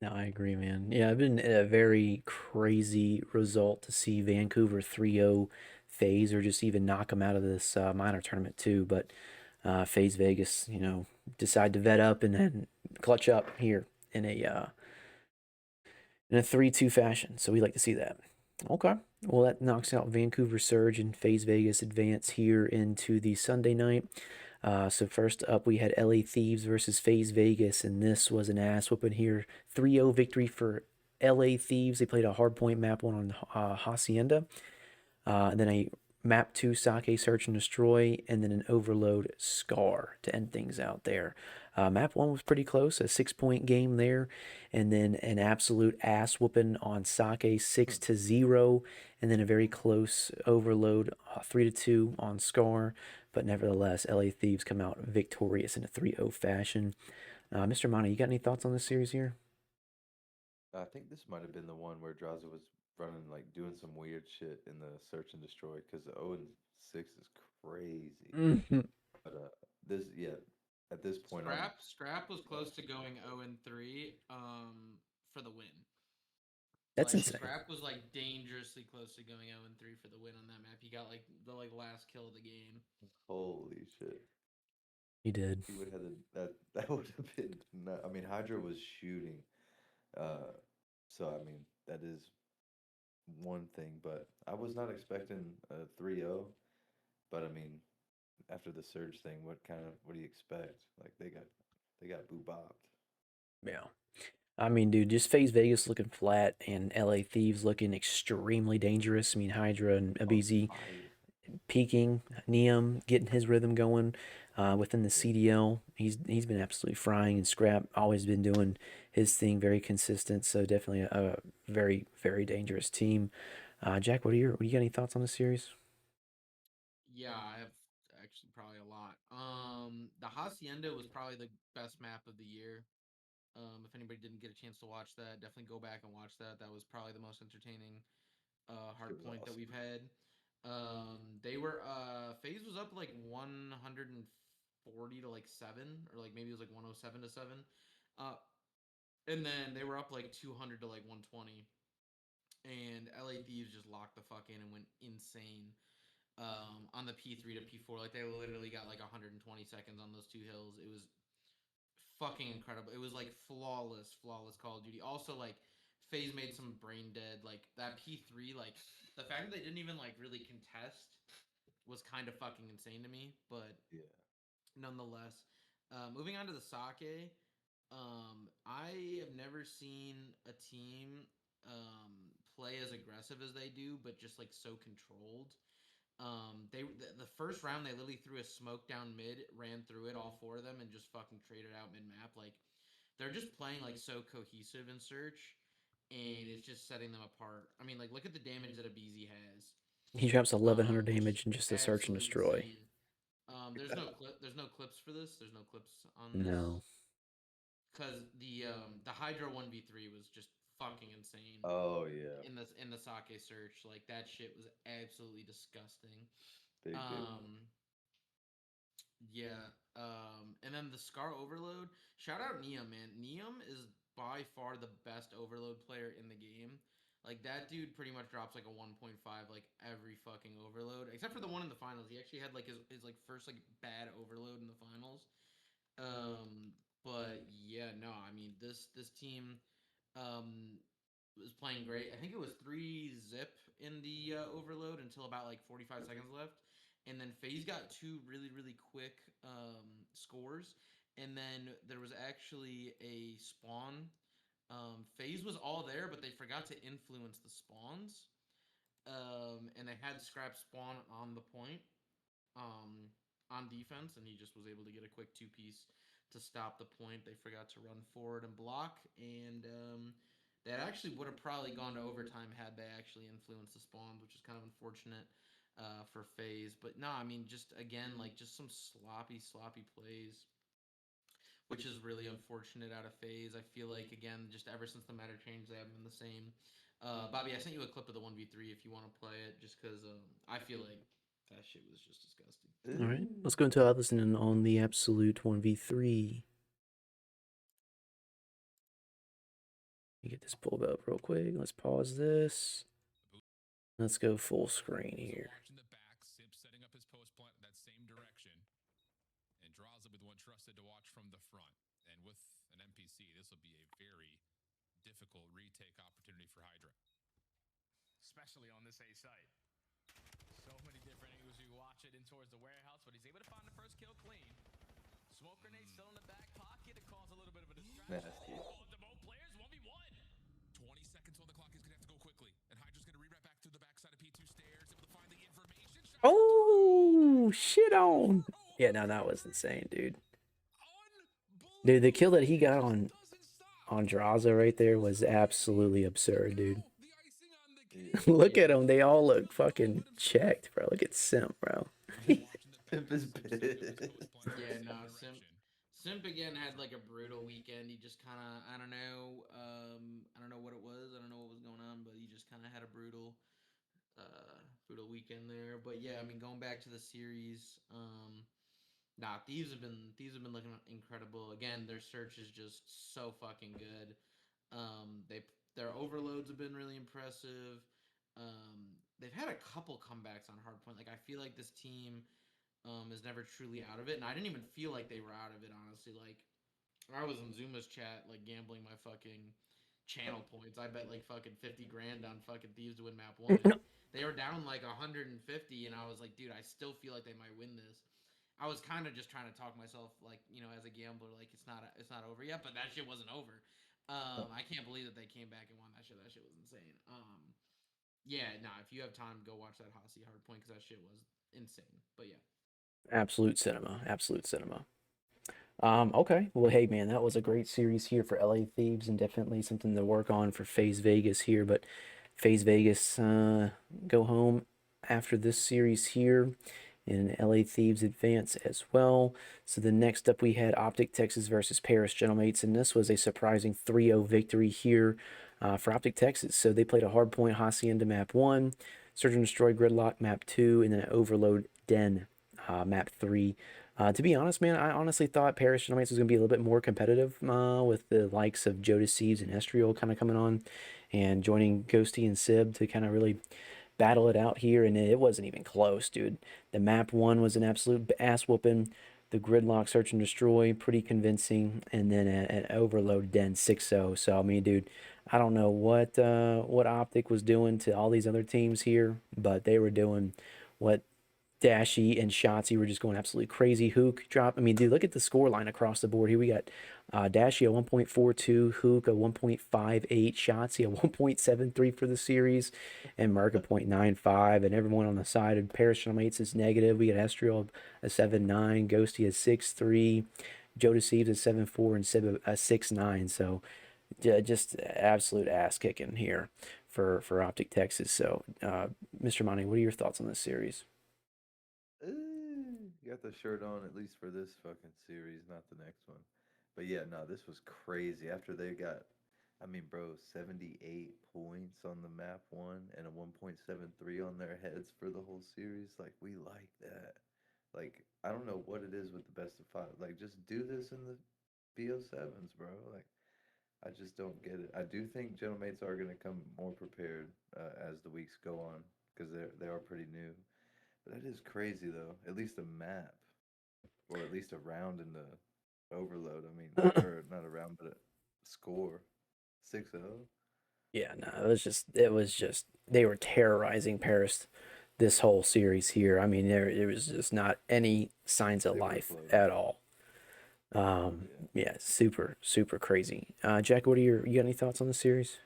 No, I agree, man. Yeah, it's been a very crazy result to see Vancouver 3-0 FaZe or just even knock them out of this minor tournament too. But FaZe Vegas, decide to vet up and then clutch up here in a 3-2 fashion. So we like to see that. Okay. Well, that knocks out Vancouver Surge and FaZe Vegas advance here into the Sunday night. So first up, we had LA Thieves versus FaZe Vegas, and this was an ass whooping here. 3-0 victory for LA Thieves. They played a hardpoint map one on Hacienda, and then a map 2 Sake Search and Destroy, and then an Overload Scar to end things out there. Map 1 was pretty close, a 6-point game there, and then an absolute ass whooping on Sake 6-0, and then a very close Overload 3-2 on Scar. But nevertheless, LA Thieves come out victorious in a 3-0 fashion. Mr. Mana, you got any thoughts on this series here? I think this might have been the one where Draza was running like doing some weird shit in the search and destroy because the 0 and 6 is crazy. Mhm. But this yeah, at this point I'm Scrap was close to going 0-3 for the win. That's Like insane. Scrap was like dangerously close to going 0-3 for the win on that map. He got like the last kill of the game. holy shit. He did. He would have had that would have been I mean Hydra was shooting. Uh so I mean that is one thing, but I was not expecting a 3-0, but I mean after the surge thing, what do you expect? Like they got boo bopped. Yeah. I mean, dude, just FaZe Vegas looking flat and LA Thieves looking extremely dangerous. I mean, Hydra and On Abizi fire. peaking, Neum getting his rhythm going within the Yeah. CDL. He's been absolutely frying, and Scrap always been doing his thing, very consistent. So definitely a very very dangerous team. Jack, what do you got any thoughts on the series? Yeah, I have actually probably a lot. The Hacienda was probably the best map of the year. If anybody didn't get a chance to watch that, definitely go back and watch that. That was probably the most entertaining It hard was point that awesome. we've had. They were FaZe was up like 140 to like 7, or like maybe it was like 107 to 7. Uh, and then they were up like 200 to like 120. And LA Thieves just locked the fuck in and went insane on the P3 to P4. Like they literally got like 120 seconds on those two hills. It was fucking incredible. It was like flawless Call of Duty. Also, like FaZe made some brain dead. Like that P3, like the fact that they didn't even like really contest was kind of fucking insane to me. But Yeah. nonetheless, Moving on to the sake. I have never seen a team play as aggressive as they do, but just like so controlled. The first round they literally threw a smoke down mid, ran through it, all four of them, and just fucking traded out mid map. Like they're just playing like so cohesive in search, and it's just setting them apart. I mean, like look at the damage that Abizi has. He drops 1100 Which is damage in just a search and absolutely destroy. insane. There's no clips for this. There's no clips on this No. because the Hydra 1v3 was just fucking insane Oh yeah, in the sake search. Like that shit was absolutely disgusting. big Um, yeah. And then the Scar Overload. Shout out Neum, man. Neum is by far the best Overload player in the game. Like that dude pretty much drops like a 1.5 like every fucking Overload, except for the one in the finals. He actually had like his like first like bad Overload in the finals. Um, but yeah, no, I mean this team um was playing great. I think it was 3-zip in the overload until about like 45 seconds left. And then FaZe got two really quick scores. And then there was actually a spawn. FaZe was all there, but they forgot to influence the spawns. And they had Scrap spawn on the point um, on defense, and he just was able to get a quick two-piece to stop the point. They forgot to run forward and block, and that actually would have probably gone to overtime had they actually influenced the spawns, which is kind of unfortunate for FaZe. But no, I mean, just again, like just some sloppy plays, which is really unfortunate out of FaZe. I feel like again, just ever since the meta changed, they haven't been the same. Bobby, I sent you a clip of the 1v3 if you want to play it, just because I feel like that shit was just disgusting. All right, let's go into listening on the absolute 1v3. Let me get this pulled up real quick. Let's pause this. Let's go full screen here. Watching the back, Sip setting up his post plant in that same direction, and draws it with one trusted to watch from the front. And with an NPC, this will be a very difficult retake opportunity for Hydra, especially on this A site. So many different angles you watch it in towards the warehouse, but he's able to find the first kill clean. Smoke grenade still in the back pocket. It caused a little bit of a distraction. Nasty. Oh, the both players 1v1. 20 seconds on the clock. He's gonna have to go quickly, and Hydra's gonna re-wrap back through the backside of P2 stairs, able to find the information. Oh, shit on. Yeah, no, that was insane, dude. Dude, the kill that he got on Draza right there was absolutely absurd, dude. Look at them. They all look fucking checked, bro. Look at Simp, bro. Simp is pissed. Yeah, no, Simp again had like a brutal weekend. He just kind of, I don't know what it was. I don't know what was going on, but he just kind of had a brutal weekend there. But yeah, I mean, going back to the series, Thieves have been looking incredible. Again, their search is just so fucking good. Their overloads have been really impressive. They've had a couple comebacks on hardpoint. Like I feel like this team is never truly out of it, and I didn't even feel like they were out of it. Honestly, like I was in Zuma's chat, like gambling my fucking channel points. I bet like fucking 50 grand on fucking Thieves to win map one. They were down like 150, and I was like, dude, I still feel like they might win this. I was kind of just trying to talk myself, like, you know, as a gambler, like it's not over yet, but that shit wasn't over. I can't believe that they came back and won that shit. That shit was insane. Yeah, if you have time, go watch that Hossie hardpoint because that shit was insane. But yeah, Absolute cinema. Absolute cinema. Okay. Well, hey, man, that was a great series here for LA Thieves and definitely something to work on for FaZe Vegas here. But FaZe Vegas go home after this series here, and LA Thieves advance as well. So the next up we had Optic Texas versus Paris Gentlemates, and this was a surprising 3-0 victory here for Optic Texas. So they played a hardpoint Hacienda map 1, Search and Destroy Gridlock map 2, and then an Overload Den map 3. To be honest, man, I honestly thought Paris Gentlemates was going to be a little bit more competitive with the likes of Joe Deceives and Estriel kind of coming on and joining Ghosty and Sib to kind of really battle it out here, and it wasn't even close, dude. The map 1 was an absolute ass whooping. The Gridlock Search and Destroy, pretty convincing, and then an Overload Den 6-0. So, I mean, dude, I don't know what Optic was doing to all these other teams here, but they were doing what Dashy and Shotzi were just going absolutely crazy. Hook drop. I mean, dude, look at the score line across the board. Here we got Dashy at 1.42, Hook at 1.58, Shotzi at 1.73 for the series, and Merck at 0.95. And everyone on the side of Parashon Mates is negative. We got Estriel at 7.9, Ghosty at 6.3, Joe Deceives at 7.4, and Sib at 6.9. So just absolute ass kicking here for Optic Texas. So, Mr. Monty, what are your thoughts on this series? Got the shirt on at least for this fucking series, not the next one. But yeah, no, this was crazy. After they got, I mean, bro, 78 points on the map one and a 1.73 on their heads for the whole series. Like, we like that. Like, I don't know what it is with the best of five. Like, just do this in the BO7s, bro. Like, I just don't get it. I do think Mates are going to come more prepared as the weeks go on because they are pretty new. But that is crazy though. At least a map, or at least a round in the overload. I mean, or not a round, but a score, 6-0. Yeah, no, it was just they were terrorizing Paris this whole series here. I mean, there was just not any signs of They were life floating. at all. Yeah, super super crazy. Jack, you got any thoughts on the series?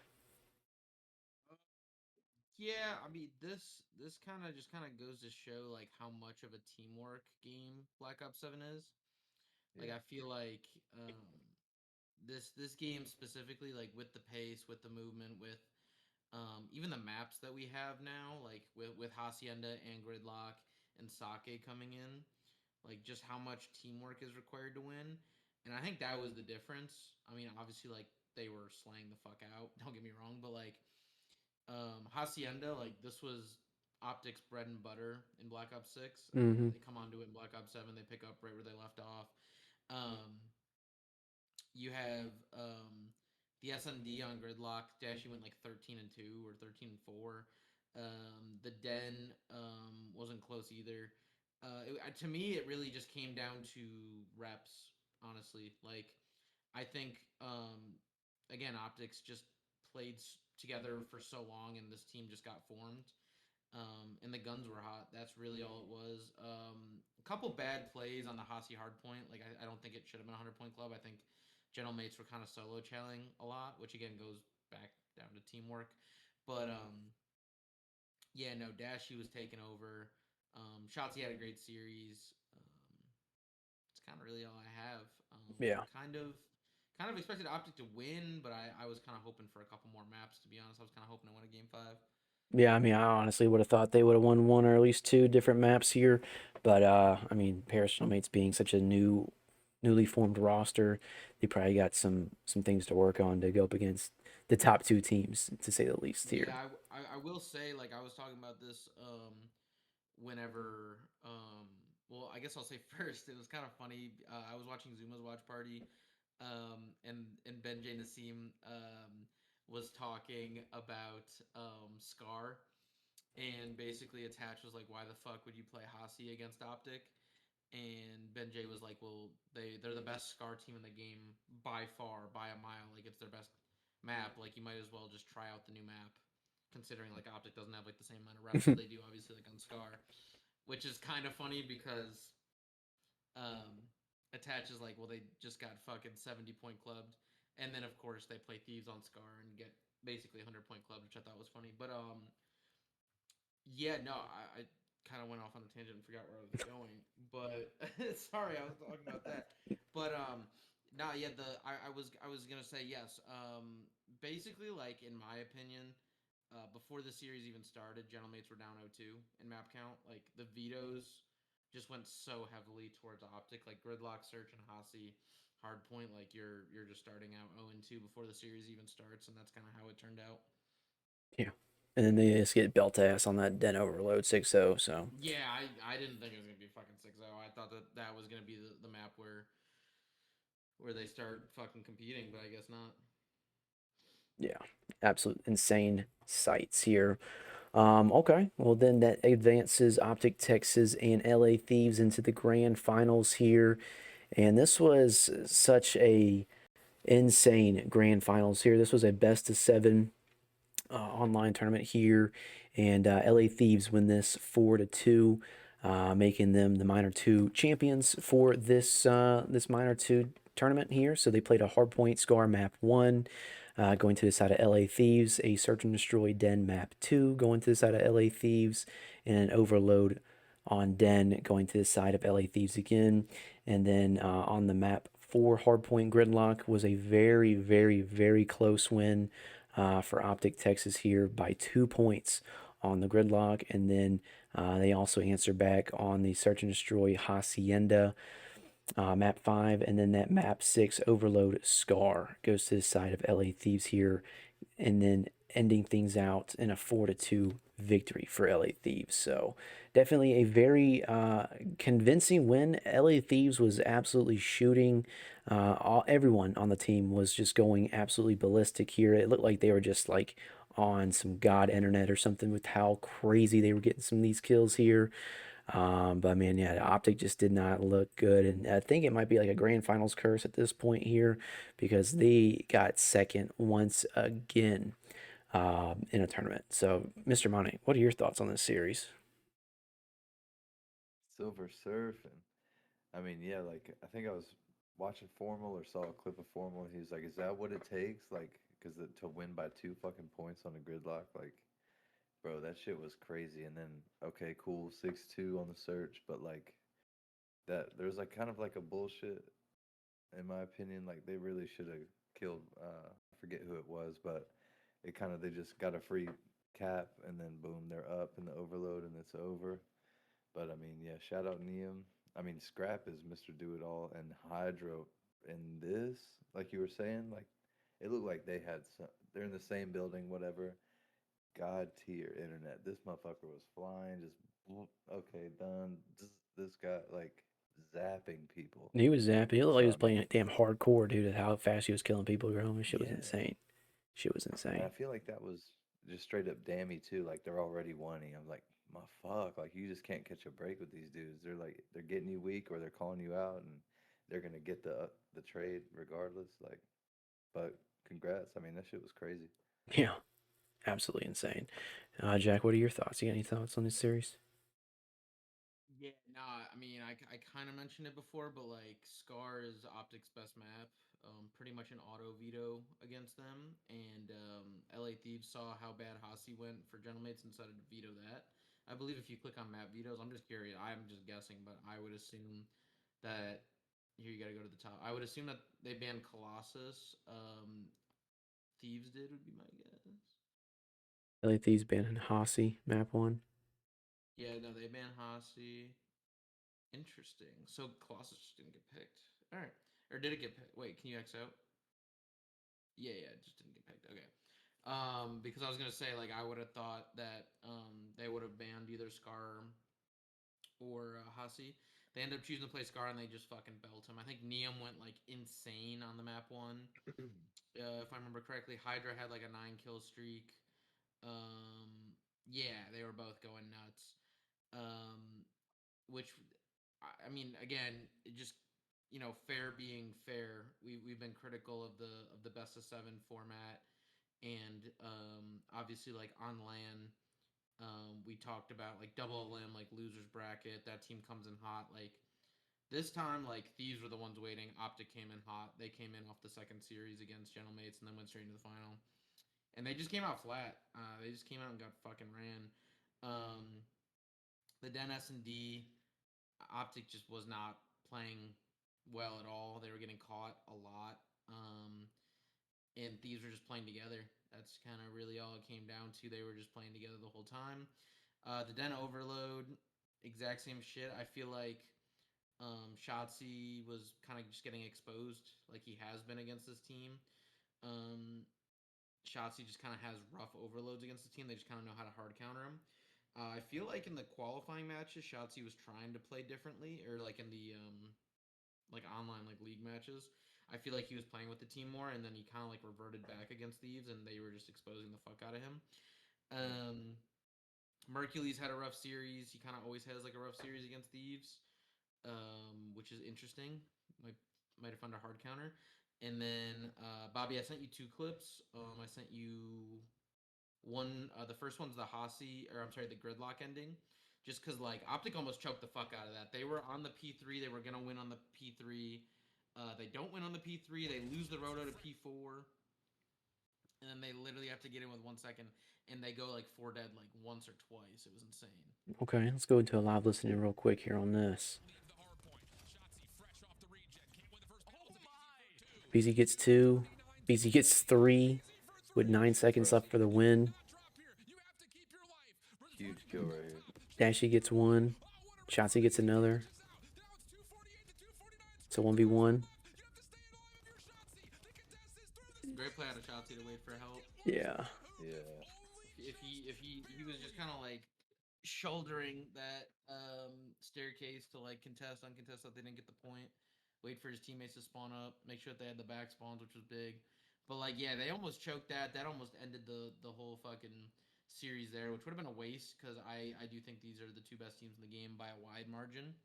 Yeah, I mean this kind of goes to show like how much of a teamwork game Black Ops 7 is. Like Yeah. I feel like this game specifically, like with the pace, with the movement, with even the maps that we have now, like with Hacienda and Gridlock and Sake coming in, like just how much teamwork is required to win. And I think that was the difference. I mean, obviously, like they were slaying the fuck out. Don't get me wrong, but like Hacienda, like this was Optic's bread and butter in Black Ops 6. Mm-hmm. They come onto it in Black Ops 7. They pick up right where they left off. Um, you have the SND on Gridlock. Dashy went like 13-2 or 13-4. The Den wasn't close either. To me, it really just came down to reps. Honestly, like I think again, Optics just played together for so long, and this team just got formed. And the guns were hot. That's really all it was. A couple bad plays on the Hasi hard point. Like I don't think it should have been a 100 point club. I think General Mates were kind of solo challing a lot, which again goes back down to teamwork. But yeah, no, Dashy was taken over. Shotzi had a great series. It's kind of really all I have. Yeah. Kind of expected Optic to win, but I was kind of hoping for a couple more maps. To be honest, I was kind of hoping to win a game 5. Yeah, I mean, I honestly would have thought they would have won one or at least two different maps here, but I mean, Paris Mates being such a newly formed roster, they probably got some things to work on to go up against the top two teams, to say the least here. Yeah, I will say, like I was talking about this whenever well, I guess I'll say first, it was kind of funny. I was watching Zuma's watch party, and Benjay Nassim was talking about Scar, and basically Attach was like, "Why the fuck would you play Hasi against Optic?" And Benjay was like, "Well, they're the best Scar team in the game by far, by a mile. Like it's their best map. Like you might as well just try out the new map, considering like Optic doesn't have like the same amount of reps that they do, obviously, like on Scar." Which is kind of funny because um, Attach is like, well, they just got fucking 70 point clubbed, and then of course they play Thieves on Scar and get basically 100 point clubbed, which I thought was funny. But yeah, no, I kind of went off on a tangent and forgot where I was going. But sorry, I was talking about that. But nah, yeah, I was gonna say yes. Basically, like in my opinion, before the series even started, General Mates were down 0-2 in map count. Like the vetoes just went so heavily towards Optic, like Gridlock, Search, and Hasi. Hard point, like you're just starting out 0-2 before the series even starts, and that's kind of how it turned out. Yeah. And then they just get belt ass on that Den Overload 6-0, so Yeah, I didn't think it was gonna be fucking 6-0. I thought that was gonna be the map where they start fucking competing, but I guess not. yeah, absolute insane sights here. Okay, well then that advances Optic Texas and LA Thieves into the grand finals here. And this was such a insane grand finals here. This was a best of seven online tournament here, and LA Thieves win this 4-2. making them the Minor 2 champions for this Minor 2 tournament here. So they played a Hardpoint Scar map 1, going to the side of LA Thieves, a Search and Destroy Den map 2, going to the side of LA Thieves, and an Overload on Den going to the side of LA Thieves again. And then on the map 4, Hardpoint Gridlock was a very, very, very close win for Optic Texas here by 2 points on the Gridlock. And then they also answer back on the Search and Destroy Hacienda map 5, and then that map 6 Overload Scar goes to the side of LA Thieves here, and then ending things out in a 4-2 victory for LA Thieves. So definitely a very convincing win. LA Thieves was absolutely shooting. Everyone on the team was just going absolutely ballistic here. It looked like they were just like on some god internet or something with how crazy they were getting some of these kills here. But man, yeah, Optic just did not look good, and I think it might be like a Grand Finals curse at this point here because they got second once again in a tournament. So, Mr. Money, what are your thoughts on this series? Silver Surf, and I mean, yeah, like I think I was watching Formal or saw a clip of Formal, and he's like, "Is that what it takes? Like, because to win by 2 fucking points on a gridlock, like, bro, that shit was crazy." And then, okay, cool, 6-2 on the search, but like that, there's like kind of like a bullshit, in my opinion. Like they really should have killed. I forget who it was, but it kind of they just got a free cap, and then boom, they're up in the overload, and it's over. But I mean, yeah, shout out Neum. I mean, Scrap is Mr. Do It All, and Hydro in this, like you were saying, like it looked like they had some. They're in the same building, whatever. God tier internet. This motherfucker was flying, just okay, done. This guy like zapping people. He was zapping. It looked like he So was I mean, playing damn hardcore, dude, at how fast he was killing people, bro. This shit was yeah, insane. Shit was and I insane. feel like that was just straight up dammy too. Like they're already winning. I'm like, my fuck, like you just can't catch a break with these dudes. They're like they're getting you weak or they're calling you out, and they're gonna get the trade regardless. Like, but congrats. I mean, that shit was crazy. Yeah, absolutely insane. Jack, what are your thoughts? You got any thoughts on this series? Yeah, no, I mean, I kind of mentioned it before, but like Scar is Optic's best map. Pretty much an auto veto against them, and LA Thieves saw how bad Hasi went for Gentlemates and decided to veto that. I believe if you click on map vetoes, I'm just curious. I'm just guessing, but I would assume that here you got to go to the top. I would assume that they banned Colossus. Thieves did would be my guess. LA Thieves banning Hossie, map 1. Yeah, no, they banned Hasi. Interesting. So Colossus just didn't get picked. All right. Or did it get picked? Wait, can you X out? Yeah, it just didn't get picked. Okay. Because I was gonna say like I would have thought that they would have banned either Scar or Hasi. They ended up choosing to play Scar and they just fucking belt him. I think Neum went like insane on the map 1. If I remember correctly, Hydra had like a 9 kill streak. Yeah, they were both going nuts. Um, which I mean, again, it just fair being fair. We've been critical of the best of 7 format, and obviously like on LAN, we talked about like double limb, like losers bracket. That team comes in hot. Like this time, like Thieves were the ones waiting. Optic came in hot. They came in off the second series against Gentlemates and then went straight into the final. And they just came out flat. They just came out and got fucking ran. The Den S and D Optic just was not playing well at all. They were getting caught a lot. And Thieves were just playing together. That's kind of really all it came down to. They were just playing together the whole time. The Den Overload, exact same shit. I feel like Shotzi was kind of just getting exposed like he has been against this team. Um, Shotzi just kind of has rough overloads against the team. They just kind of know how to hard counter him. I feel like in the qualifying matches, Shotzi was trying to play differently, or like in the like online like league matches. I feel like he was playing with the team more, and then he kind of like reverted back against Thieves, and they were just exposing the fuck out of him. Yeah. Um, Mercules had a rough series. He kind of always has like a rough series against Thieves, which is interesting. Might have found a hard counter. And then Bobby, I sent you 2 clips. I sent you one. The first one's the Hasi, or I'm sorry, the gridlock ending. just because like Optic almost choked the fuck out of that. They were on the P3. They were gonna win on the P3. They don't win on the P3. They lose the roto to P4, and then they literally have to get in with 1 second, and they go like 4 dead like once or twice. It was insane. Okay, let's go into a live listening real quick here on this. BZ gets 2. BZ gets 3 with 9 seconds left for the win. Huge kill right here. Dashy gets 1. Shotzi gets another. It's a 1v1. Great play out of Shotzi to wait for help. Yeah. Yeah. If he was just kind of like shouldering that staircase to like contest, uncontest, that they didn't get the point. Wait for his teammates to spawn up, make sure that they had the back spawns, which was big. But like, yeah, they almost choked that. That almost ended the whole fucking series there, which would have been a waste because I do think these are the 2 best teams in the game by a wide margin.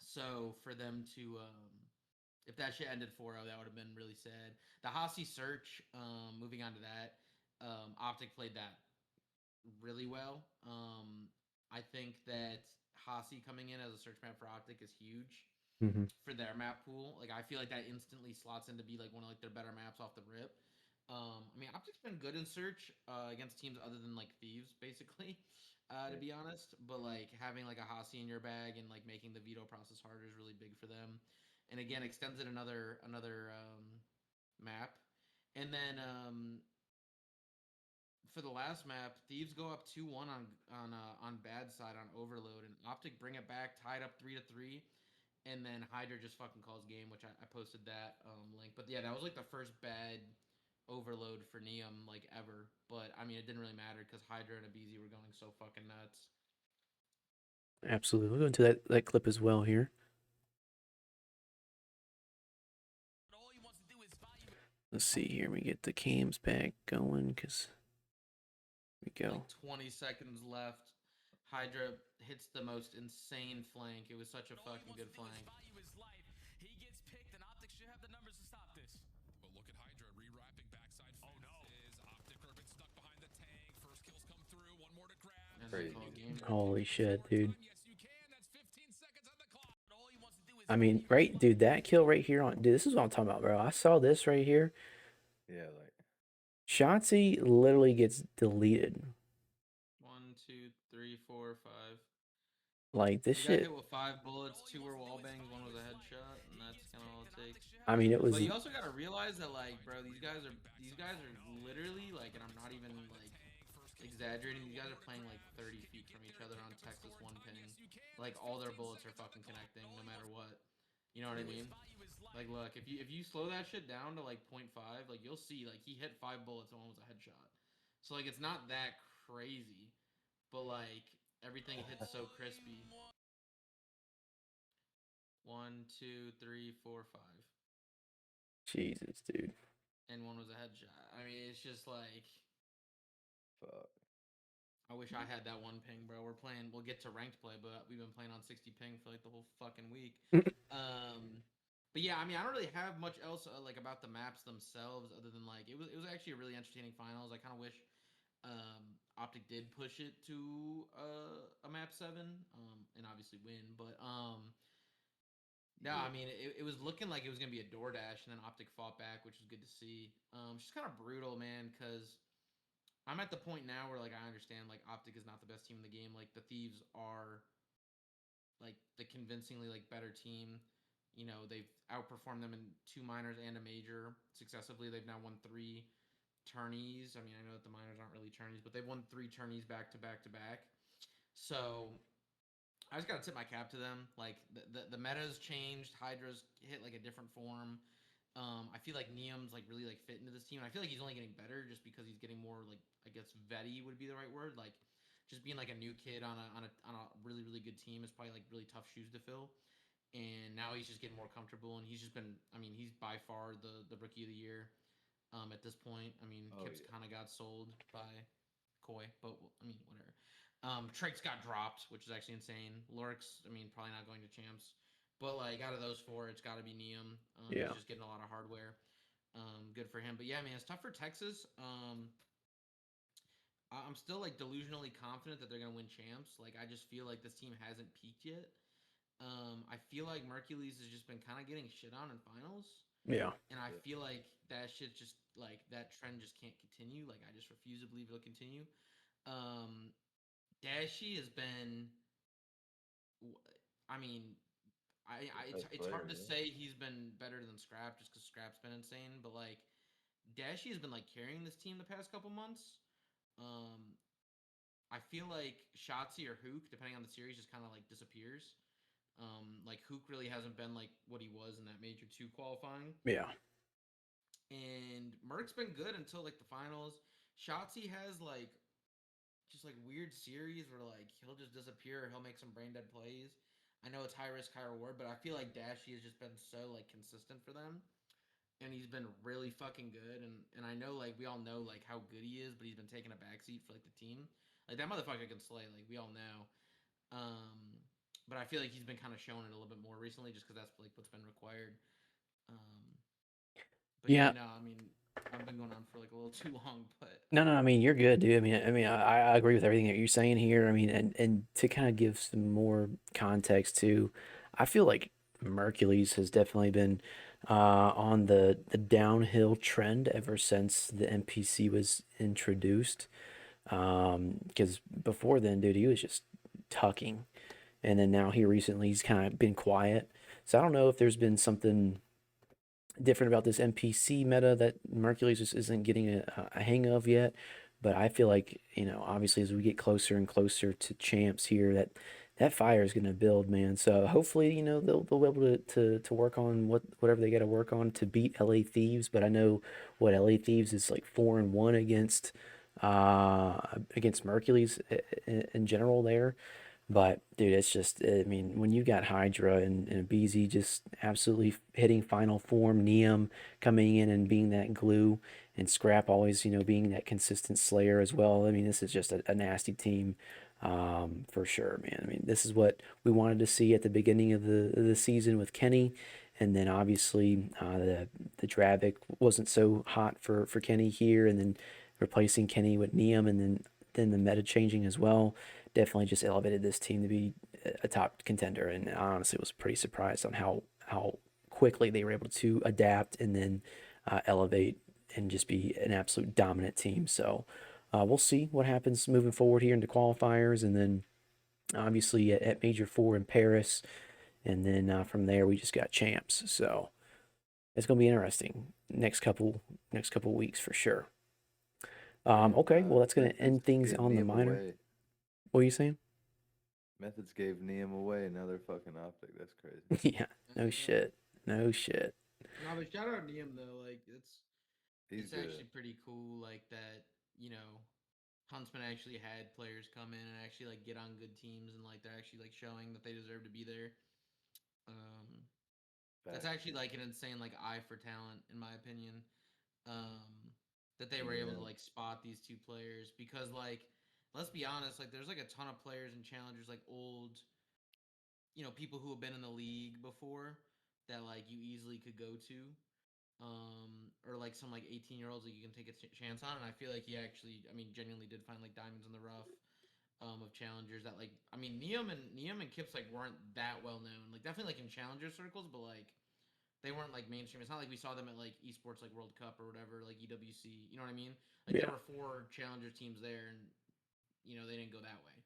So for them to if that shit ended 4-0, that would have been really sad. The Hasi search, moving on to that, Optic played that really well. I think that Hasi coming in as a search map for Optic is huge for their map pool. Like I feel like that instantly slots in to be like one of like their better maps off the rip. I mean, Optic's been good in search against teams other than like Thieves, basically, to be honest. But like having like a Hasi in your bag and like making the veto process harder is really big for them. And again, extends it another map. And then for the last map, Thieves go up 2-1 on bad side on overload, and Optic bring it back, tied up 3-3. And then Hydra just fucking calls game, which I posted that link. But yeah, that was like the first bad overload for Neum like ever. But I mean, it didn't really matter because Hydra and Abizi were going so fucking nuts. Absolutely. We'll go into that clip as well here. Let's see here. We get the cams back going because we go. Like 20 seconds left. Hydra hits the most insane flank. It was such a fucking good flank. He gets picked, and Optic should have the numbers to stop this. But look at Hydra re-wrapping backside fences. Optic are a bit stuck behind the tank. First kills come through. One more to grab. And Crazy. Holy shit, dude. Yes, you can. That's 15 seconds on the clock. All he wants to do is I mean, right, dude, that kill right here on, dude, this is what I'm talking about, bro. I saw this right here. Yeah, like Shotzi literally gets deleted. 1, 2, 3, 4, 5. Like this He got shit. hit with 5 bullets. 2 were wall bangs. 1 was a headshot, and that's kind of all it takes. I mean, it was. But you also gotta realize that, like, bro, these guys are literally like, and I'm not even like exaggerating. These guys are playing like 30 feet from each other on Texas 1 ping. Like all their bullets are fucking connecting, no matter what. You know what I mean? Like, look, if you slow that shit down to like 0.5, like you'll see, like he hit 5 bullets and 1 was a headshot. So like it's not that crazy, but like everything hits so crispy. 1, 2, 3, 4, 5. Jesus, dude. And 1 was a headshot. I mean, it's just like, fuck. I wish I had that 1 ping, bro. We'll get to ranked play, but we've been playing on 60 ping for like the whole fucking week. But yeah, I mean, I don't really have much else like about the maps themselves, other than like it was actually a really entertaining finals. I kind of wish Optic did push it to a map 7, and obviously win, but no, I mean, it was looking like it was going to be a DoorDash, and then Optic fought back, which was good to see. It's just kind of brutal, man, because I'm at the point now where, like, I understand, like, Optic is not the best team in the game. Like, the Thieves are, like, the convincingly, like, better team. You know, they've outperformed them in 2 minors and a major successively. They've now won 3 tourneys. I mean, I know that the minors aren't really tourneys, but they've won 3 tourneys back to back to back. So I just gotta tip my cap to them. Like the meta's changed. Hydra's hit like a different form. I feel like Neum's like really like fit into this team. And I feel like he's only getting better just because he's getting more like, I guess, vetty would be the right word. Like just being like a new kid on a really really good team is probably like really tough shoes to fill. And now he's just getting more comfortable, and he's just been. I mean, he's by far the rookie of the year. At this point, I mean, Kips kind of got sold by Koi, but I mean, whatever. Trix got dropped, which is actually insane. Lurks, I mean, probably not going to champs. But, like, out of those 4, it's got to be Neum. Yeah. He's just getting a lot of hardware. Good for him. But, yeah, I mean, it's tough for Texas. I'm still like delusionally confident that they're gonna win champs. Like I just feel like this team hasn't peaked yet. I feel like Mercules has just been kind of getting shit on in finals, Yeah. and I Yeah. feel like that shit just like that trend just can't continue. Like I just refuse to believe it'll continue. Um, Dashy has been, I mean, Best it's player, hard to yeah. say he's been better than Scrap just because Scrap's been insane, but like Dashy has been like carrying this team the past couple months. Um, I feel like Shotzi or Hook, depending on the series, just kind of like disappears. Like Hook really hasn't been like what he was in that Major 2 qualifying. Yeah. And Merc's been good until like the finals. Shotzi has like just like weird series where like he'll just disappear or he'll make some brain dead plays. I know it's high risk, high reward, but I feel like Dashy has just been so like consistent for them. And he's been really fucking good. And I know like we all know like how good he is, but he's been taking a backseat for like the team. Like that motherfucker can slay, like we all know. But I feel like he's been kind of showing it a little bit more recently, just because that's like what's been required. Um, but yeah, Yeah. no, I mean, I've been going on for like a little too long, but No, no, I mean you're good, dude. I agree with everything that you're saying here. I mean, and to kind of give some more context too, I feel like Mercules has definitely been on the downhill trend ever since the NPC was introduced. Because before then, dude, he was just tucking, and then now here recently he's kind of been quiet. So I don't know if there's been something different about this NPC meta that Mercules just isn't getting a hang of yet. But I feel like, obviously as we get closer and closer to champs here, that fire is going to build, man. So hopefully, they'll be able to work on whatever they got to work on to beat LA Thieves. But I know what LA Thieves is like 4-1 against Mercules in general there. But dude, it's just, I mean, when you got Hydra and BZ just absolutely hitting final form, Neum coming in and being that glue, and Scrap always, being that consistent slayer as well. I mean, this is just a nasty team, for sure, man. I mean, this is what we wanted to see at the beginning of the season with Kenny, and then obviously the Dravik wasn't so hot for Kenny here, and then replacing Kenny with Neum, and then the meta changing as well definitely just elevated this team to be a top contender. And I honestly was pretty surprised on how quickly they were able to adapt and then elevate and just be an absolute dominant team. So we'll see what happens moving forward here into qualifiers, and then obviously at Major 4 in Paris, and then from there we just got champs. So it's gonna be interesting next couple weeks for sure. Man, Okay, well that's gonna Methods end things gave on the Neum minor. away. What are you saying? Methods gave Neum away. Now they're fucking Optic. That's crazy. Yeah, no shit. No shit. no, but shout out Neum though. Like He's it's good. actually pretty cool. Like that, Huntsman actually had players come in and actually like get on good teams and like they're actually like showing that they deserve to be there. Um, that's Facts. actually like an insane like eye for talent in my opinion. Um, that they were able to Yeah. like spot these two players because like let's be honest, like there's like a ton of players and challengers like old, people who have been in the league before that like you easily could go to. Or like some like 18-year-olds that you can take a chance on, and I feel like he actually, I mean, genuinely did find like diamonds in the rough, of challengers that like, I mean, Neum and Kips like weren't that well known, like definitely like in challenger circles, but like they weren't like mainstream. It's not like we saw them at like esports like World Cup or whatever, like EWC. You know what I mean? Like there Yeah. were 4 challenger teams there, and they didn't go that way.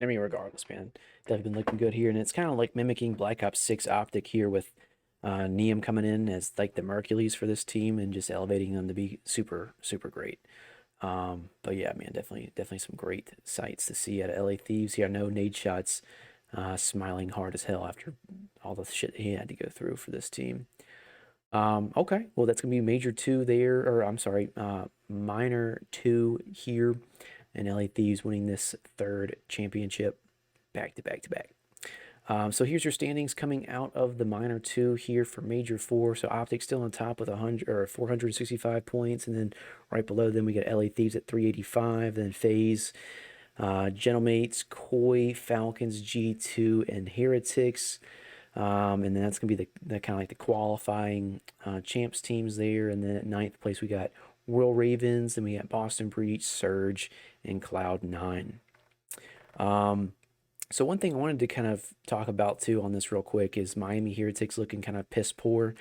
I mean, regardless, man, they've been looking good here, and it's kind of like mimicking Black Ops 6 Optic here with Neum coming in as like the Mercules for this team and just elevating them to be super, super great. But yeah, man, definitely some great sights to see at LA Thieves here. I know Nade Shots smiling hard as hell after all the shit he had to go through for this team. Okay, well, that's gonna be Major 2 there, or I'm sorry, Minor 2 here, and LA Thieves winning this third championship back to back to back. So here's your standings coming out of the Minor 2 here for Major 4. So Optic still on top with 100 or 465 points, and then right below them we got LA Thieves at 385, then FaZe, Gentlemates, Koi, Falcons, G2, and Heretics. And then that's going to be the kind of like the qualifying champs teams there. And then at ninth place, we got Royal Ravens. Then we got Boston Breach, Surge, and Cloud9. So one thing I wanted to kind of talk about too on this real quick is Miami Heretics looking kind of piss poor,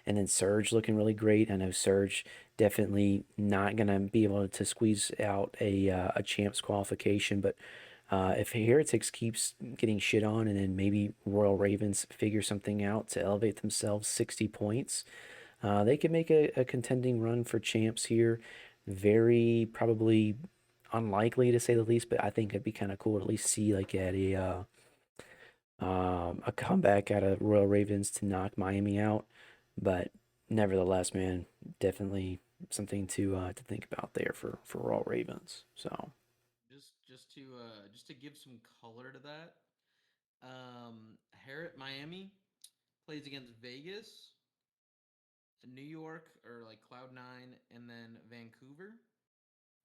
and then Surge looking really great. I know Surge definitely not gonna be able to squeeze out a champs qualification, but if Heretics keeps getting shit on, and then maybe Royal Ravens figure something out to elevate themselves 60 points, they could make a contending run for champs here. Very probably unlikely to say the least, but I think it'd be kind of cool to at least see like at a comeback out of Royal Ravens to knock Miami out. But nevertheless, man, definitely something to think about there for Royal Ravens. So Just to give some color to that, Miami plays against Vegas, New York, or like Cloud9, and then Vancouver.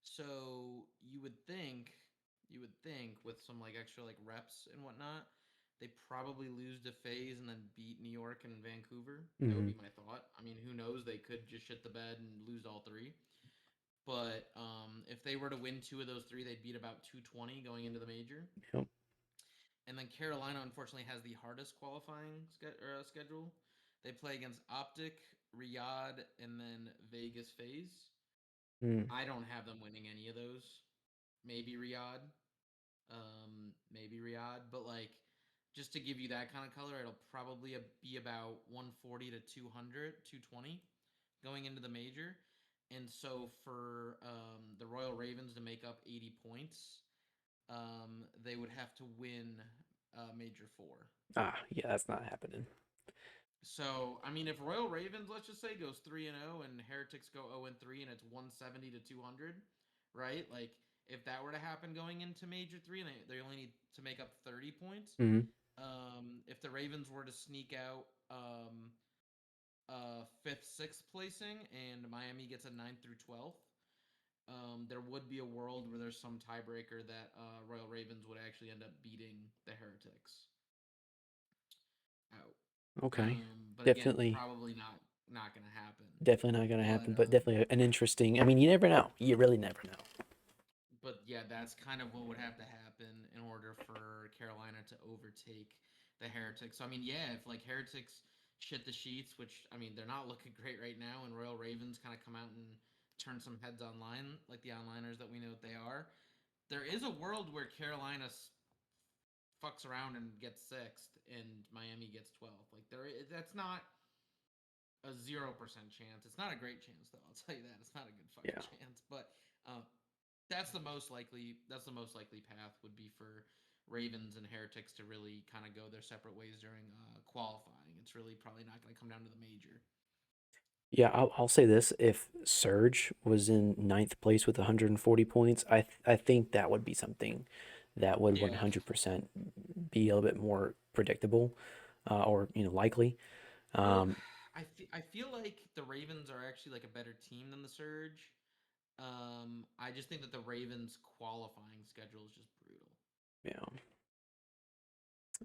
So you would think with some like extra like reps and whatnot, they probably lose to FaZe and then beat New York and Vancouver. That would mhm, be my thought. I mean, who knows? They could just shit the bed and lose all three. But if they were to win two of those three, they'd beat about 220 going into the major. yep, And then Carolina, unfortunately, has the hardest qualifying schedule. They play against Optic, Riyadh, and then Vegas FaZe. mm, I don't have them winning any of those. Maybe Riyadh, but like just to give you that kind of color, it'll probably be about 140 to 200, 220 going into the major. And so for the Royal Ravens to make up 80 points, they would have to win Major 4. yeah, that's not happening. So, I mean, if Royal Ravens, let's just say, goes 3-0 and Heretics go 0-3 and it's 170 to 200, right? Like, if that were to happen going into Major 3 and they only need to make up 30 points, Hmm. if the Ravens were to sneak out fifth, sixth placing and Miami gets a 9th through 12th, there would be a world where there's some tiebreaker that Royal Ravens would actually end up beating the Heretics out. Okay, But again, definitely, probably not gonna happen. definitely not gonna But happen, but definitely an interesting. I mean, you never know. You really never know. but yeah, that's kind of what would have to happen in order for Carolina to overtake the Heretics. So I mean, yeah, if like Heretics shit the sheets, which I mean they're not looking great right now, and Royal Ravens kind of come out and turn some heads online, like the onliners that we know what they are. There is a world where Carolina fucks around and gets sixth, and Miami gets 12th. Like that's not a 0% chance. It's not a great chance though. I'll tell you that. It's not a good fucking Yeah. chance. But that's the most likely. That's the most likely path would be for Ravens and Heretics to really kind of go their separate ways during qualifying. It's really probably not going to come down to the major. Yeah, I'll say this: if Surge was in ninth place with 140 points, I think that would be something that would Yeah. 100% be a little bit more predictable, or likely. Well, Um, I feel like the Ravens are actually like a better team than the Surge. I just think that the Ravens qualifying schedule is just brutal. yeah.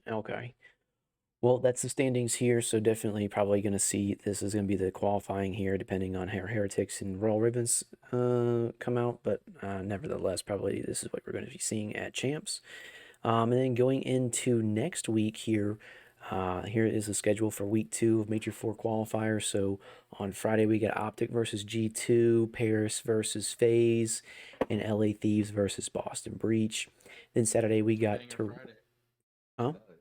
Okay. Well, that's the standings here, so definitely probably going to see this is going to be the qualifying here, depending on how Heretics and Royal Ravens come out. But nevertheless, probably this is what we're going to be seeing at Champs. And then going into next week here, here is the schedule for week 2 of Major 4 qualifiers. So on Friday, we got Optic versus G2, Paris versus FaZe, and LA Thieves versus Boston Breach. Then Saturday, we got Banger Friday. Huh? Oh, yeah.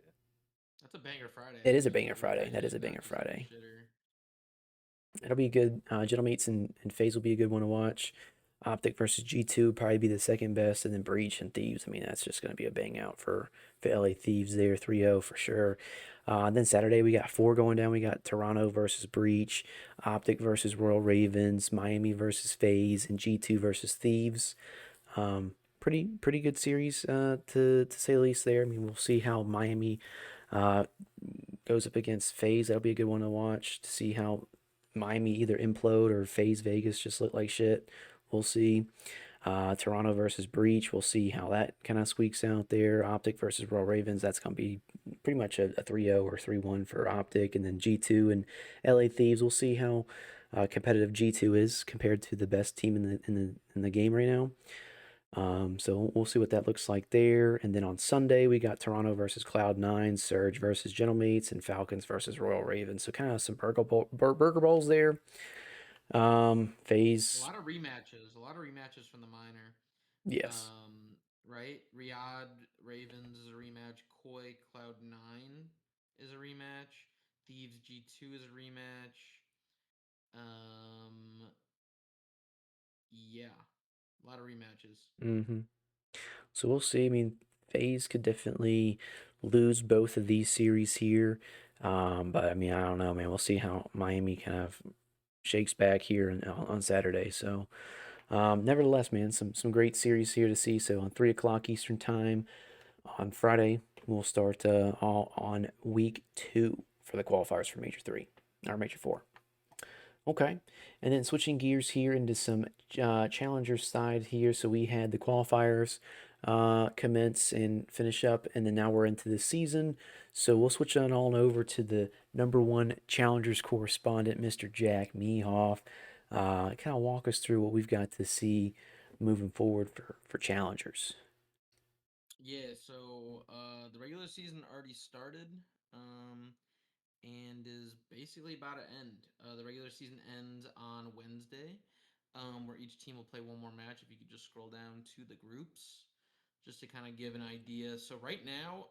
That's a banger Friday. It is a Actually. banger Friday. That is a Not banger just like a Friday. shitter. It'll be good. Gentle Meats and FaZe will be a good one to watch. Optic versus G2 would probably be the second best, and then Breach and Thieves. I mean, that's just going to be a bang out for LA Thieves there, 3-0 for sure. Then Saturday, we got 4 going down. We got Toronto versus Breach, Optic versus Royal Ravens, Miami versus FaZe, and G2 versus Thieves. Pretty good series to say the least there. I mean, we'll see how Miami goes up against FaZe. That'll be a good one to watch to see how Miami either implode or FaZe Vegas just look like shit. We'll see. Toronto versus Breach. We'll see how that kind of squeaks out there. Optic versus Royal Ravens. That's going to be pretty much a 3-0 or 3-1 for Optic. And then G2 and LA Thieves. We'll see how competitive G2 is compared to the best team in the game right now. So we'll see what that looks like there. And then on Sunday, we got Toronto versus Cloud9, Surge versus Gentlemates, and Falcons versus Royal Ravens. So kind of some burger bowls there. A Phase, lot of rematches. A lot of rematches from the minor. yes. Right? Riyadh Ravens is a rematch. Koi Cloud9 is a rematch. Thieves G2 is a rematch. Um, yeah, a lot of rematches. Mm-hmm. So we'll see. I mean, FaZe could definitely lose both of these series here. But I mean, I don't know, man. We'll see how Miami kind of shakes back here on Saturday. So, nevertheless, man, some great series here to see. So on 3 o'clock Eastern time on Friday, we'll start all on week 2 for the qualifiers for Major 3 or Major 4. Okay, and then switching gears here into some challenger side here. So we had the qualifiers commence and finish up, and then now we're into the season. So we'll switch on over to the #1 challengers correspondent, Mr. Jack Mehoff. Kind of walk us through what we've got to see moving forward for challengers. Yeah, so the regular season already started. Um, and is basically about to end. The regular season ends on Wednesday, where each team will play one more match. If you could just scroll down to the groups, just to kind of give an idea. So right now,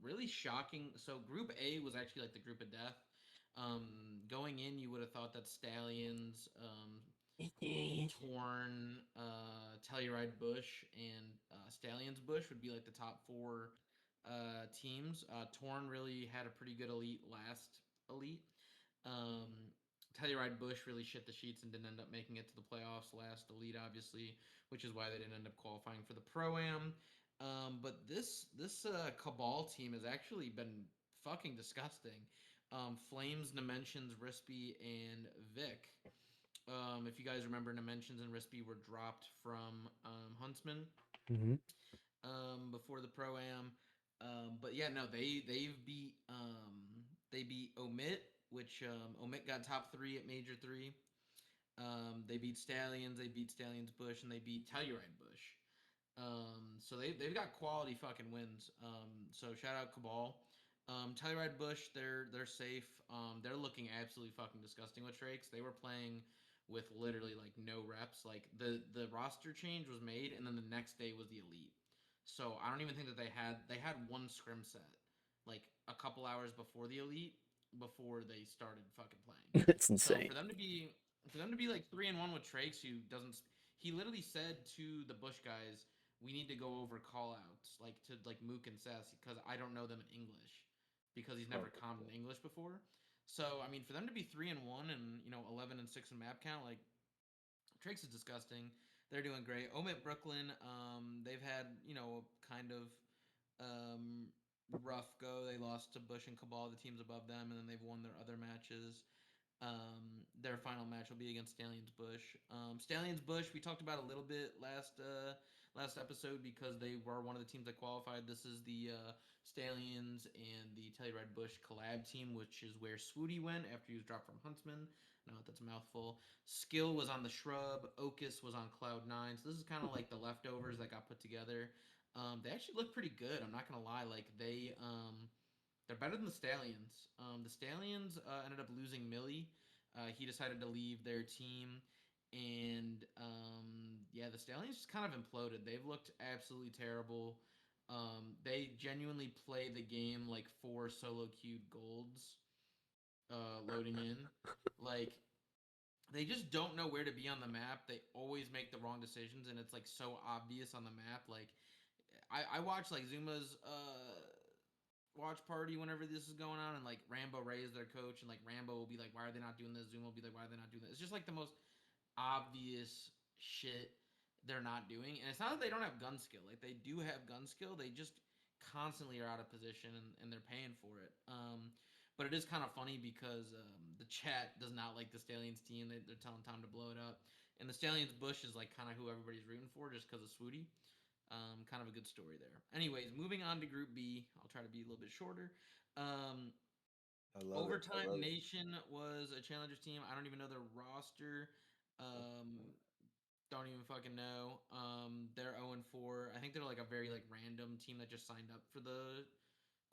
really shocking. So Group A was actually like the group of death. Going in, you would have thought that Stallions, Torn, Telluride Bush, and Stallions Bush would be like the top four teams. Torn really had a pretty good elite last elite. Um, Telluride Bush really shit the sheets and didn't end up making it to the playoffs last elite, obviously, which is why they didn't end up qualifying for the pro am. But this Cabal team has actually been fucking disgusting. Flames, Dimensions, Rispy, and Vic. If you guys remember, Dimensions and Rispy were dropped from Huntsman Mm-hmm. before the pro am. But yeah, no, they beat Omit, which Omit got top three at Major Three. They beat Stallions, they beat Stallions Bush, and they beat Telluride Bush. So they've got quality fucking wins. So shout out Cabal. Telluride Bush, they're safe. They're looking absolutely fucking disgusting with Drakes. They were playing with literally like no reps. Like the roster change was made, and then the next day was the elite. So I don't even think that they had one scrim set like a couple hours before the elite before they started fucking playing. That's So insane. for them to be like 3-1 with Trakes, who doesn't he literally said to the Bush guys, we need to go over call outs like to like Mook and Sess because I don't know them in English because he's never commed in English before. So I mean, for them to be 3-1 and 11-6 in map count, like Trakes is disgusting. They're doing great. Omit Brooklyn, they've had kind of rough go. They lost to Bush and Cabal, the teams above them, and then they've won their other matches. Their final match will be against Stallions Bush. Stallions Bush, we talked about a little bit last episode because they were one of the teams that qualified. This is the Stallions and the Telluride Bush collab team, which is where Swooty went after he was dropped from Huntsman. No, that's a mouthful. Skill was on the Shrub. Ocus was on Cloud9. So this is kind of like the leftovers that got put together. They actually look pretty good. I'm not gonna lie. Like they're better than the Stallions. The Stallions ended up losing Millie. He decided to leave their team, and yeah, the Stallions just kind of imploded. They've looked absolutely terrible. They genuinely play the game like 4 solo queued golds loading in. Like they just don't know where to be on the map. They always make the wrong decisions, and it's like so obvious on the map. Like I watch like Zuma's watch party whenever this is going on, and like Rambo Ray is their coach, and like Rambo will be like, "Why are they not doing this?" Zuma will be like, "Why are they not doing this?" It's just like the most obvious shit they're not doing, and it's not that they don't have gun skill. Like they do have gun skill, they just constantly are out of position, and they're paying for it. But it is kind of funny because the chat does not like the Stallions team. They're telling Tom to blow it up, and the Stallions Bush is like kind of who everybody's rooting for just because of Swooty. Kind of a good story there. Anyways, moving on to Group B. I'll try to be a little bit shorter. Um, I love it. I Overtime love it. Nation was a challengers team. I don't even know their roster. Um, don't even fucking know. They're 0-4. I think they're like a very like random team that just signed up for the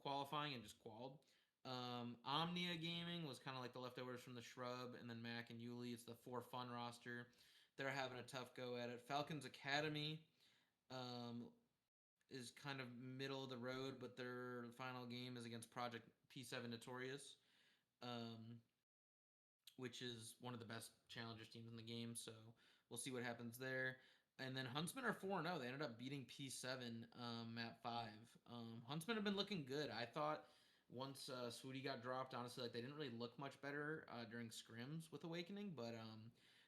qualifying and just qualled. Omnia Gaming was kind of like the leftovers from the Shrub, and then Mac and Yuli. It's the For Fun roster. They're having a tough go at it. Falcons Academy um, is kind of middle of the road, but their final game is against Project P7 Notorious, um, which is one of the best challengers teams in the game. So we'll see what happens there. And then Huntsman are 4-0. They ended up beating P7 map 5. Huntsman have been looking good. I thought once Swooty got dropped, honestly, like they didn't really look much better during scrims with Awakening, but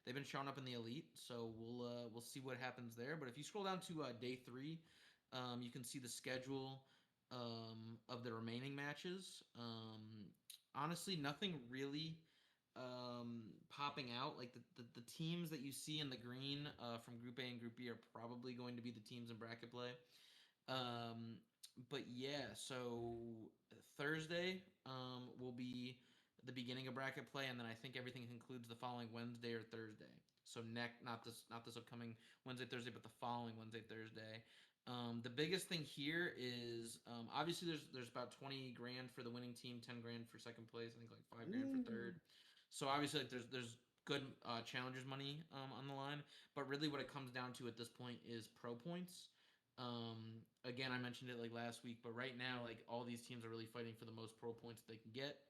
they've been showing up in the elite. So we'll see what happens there. But if you scroll down to day 3, you can see the schedule of the remaining matches. Honestly, nothing really popping out. Like the teams that you see in the green from Group A and Group B are probably going to be the teams in bracket play. Um, but yeah, so Thursday will be the beginning of bracket play, and then I think everything concludes the following Wednesday or Thursday. So not this upcoming Wednesday Thursday, but the following Wednesday Thursday. The biggest thing here is obviously there's about 20 grand for the winning team, 10 grand for second place, I think like 5 grand for third. So obviously like there's good challengers money on the line, but really what it comes down to at this point is pro points. Again, I mentioned it like last week, but right now, like all these teams are really fighting for the most pro points that they can get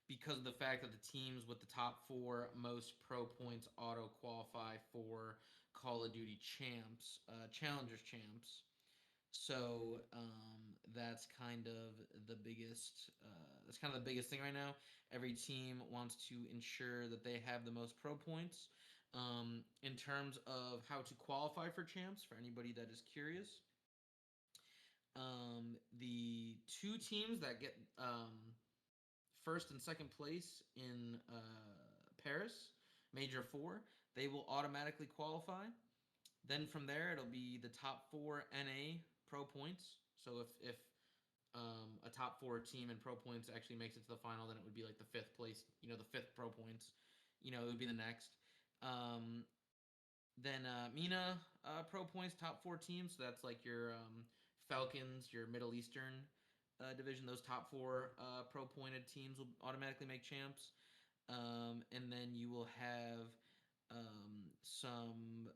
because of the fact that the teams with the top 4 most pro points auto qualify for Call of Duty champs, challengers champs. So that's kind of the biggest. That's kind of the biggest thing right now. Every team wants to ensure that they have the most pro points. In terms of how to qualify for champs, for anybody that is curious, the 2 teams that get first and second place in Paris, Major 4, they will automatically qualify. Then from there, it'll be the top 4 NA pro points. So if a top 4 team in pro points actually makes it to the final, then it would be like the 5th place, the 5th pro points. It would be the next. Then MENA pro points, top 4 teams. So that's like your Falcons, your Middle Eastern division. Those top 4 pro pointed teams will automatically make champs. And then you will have some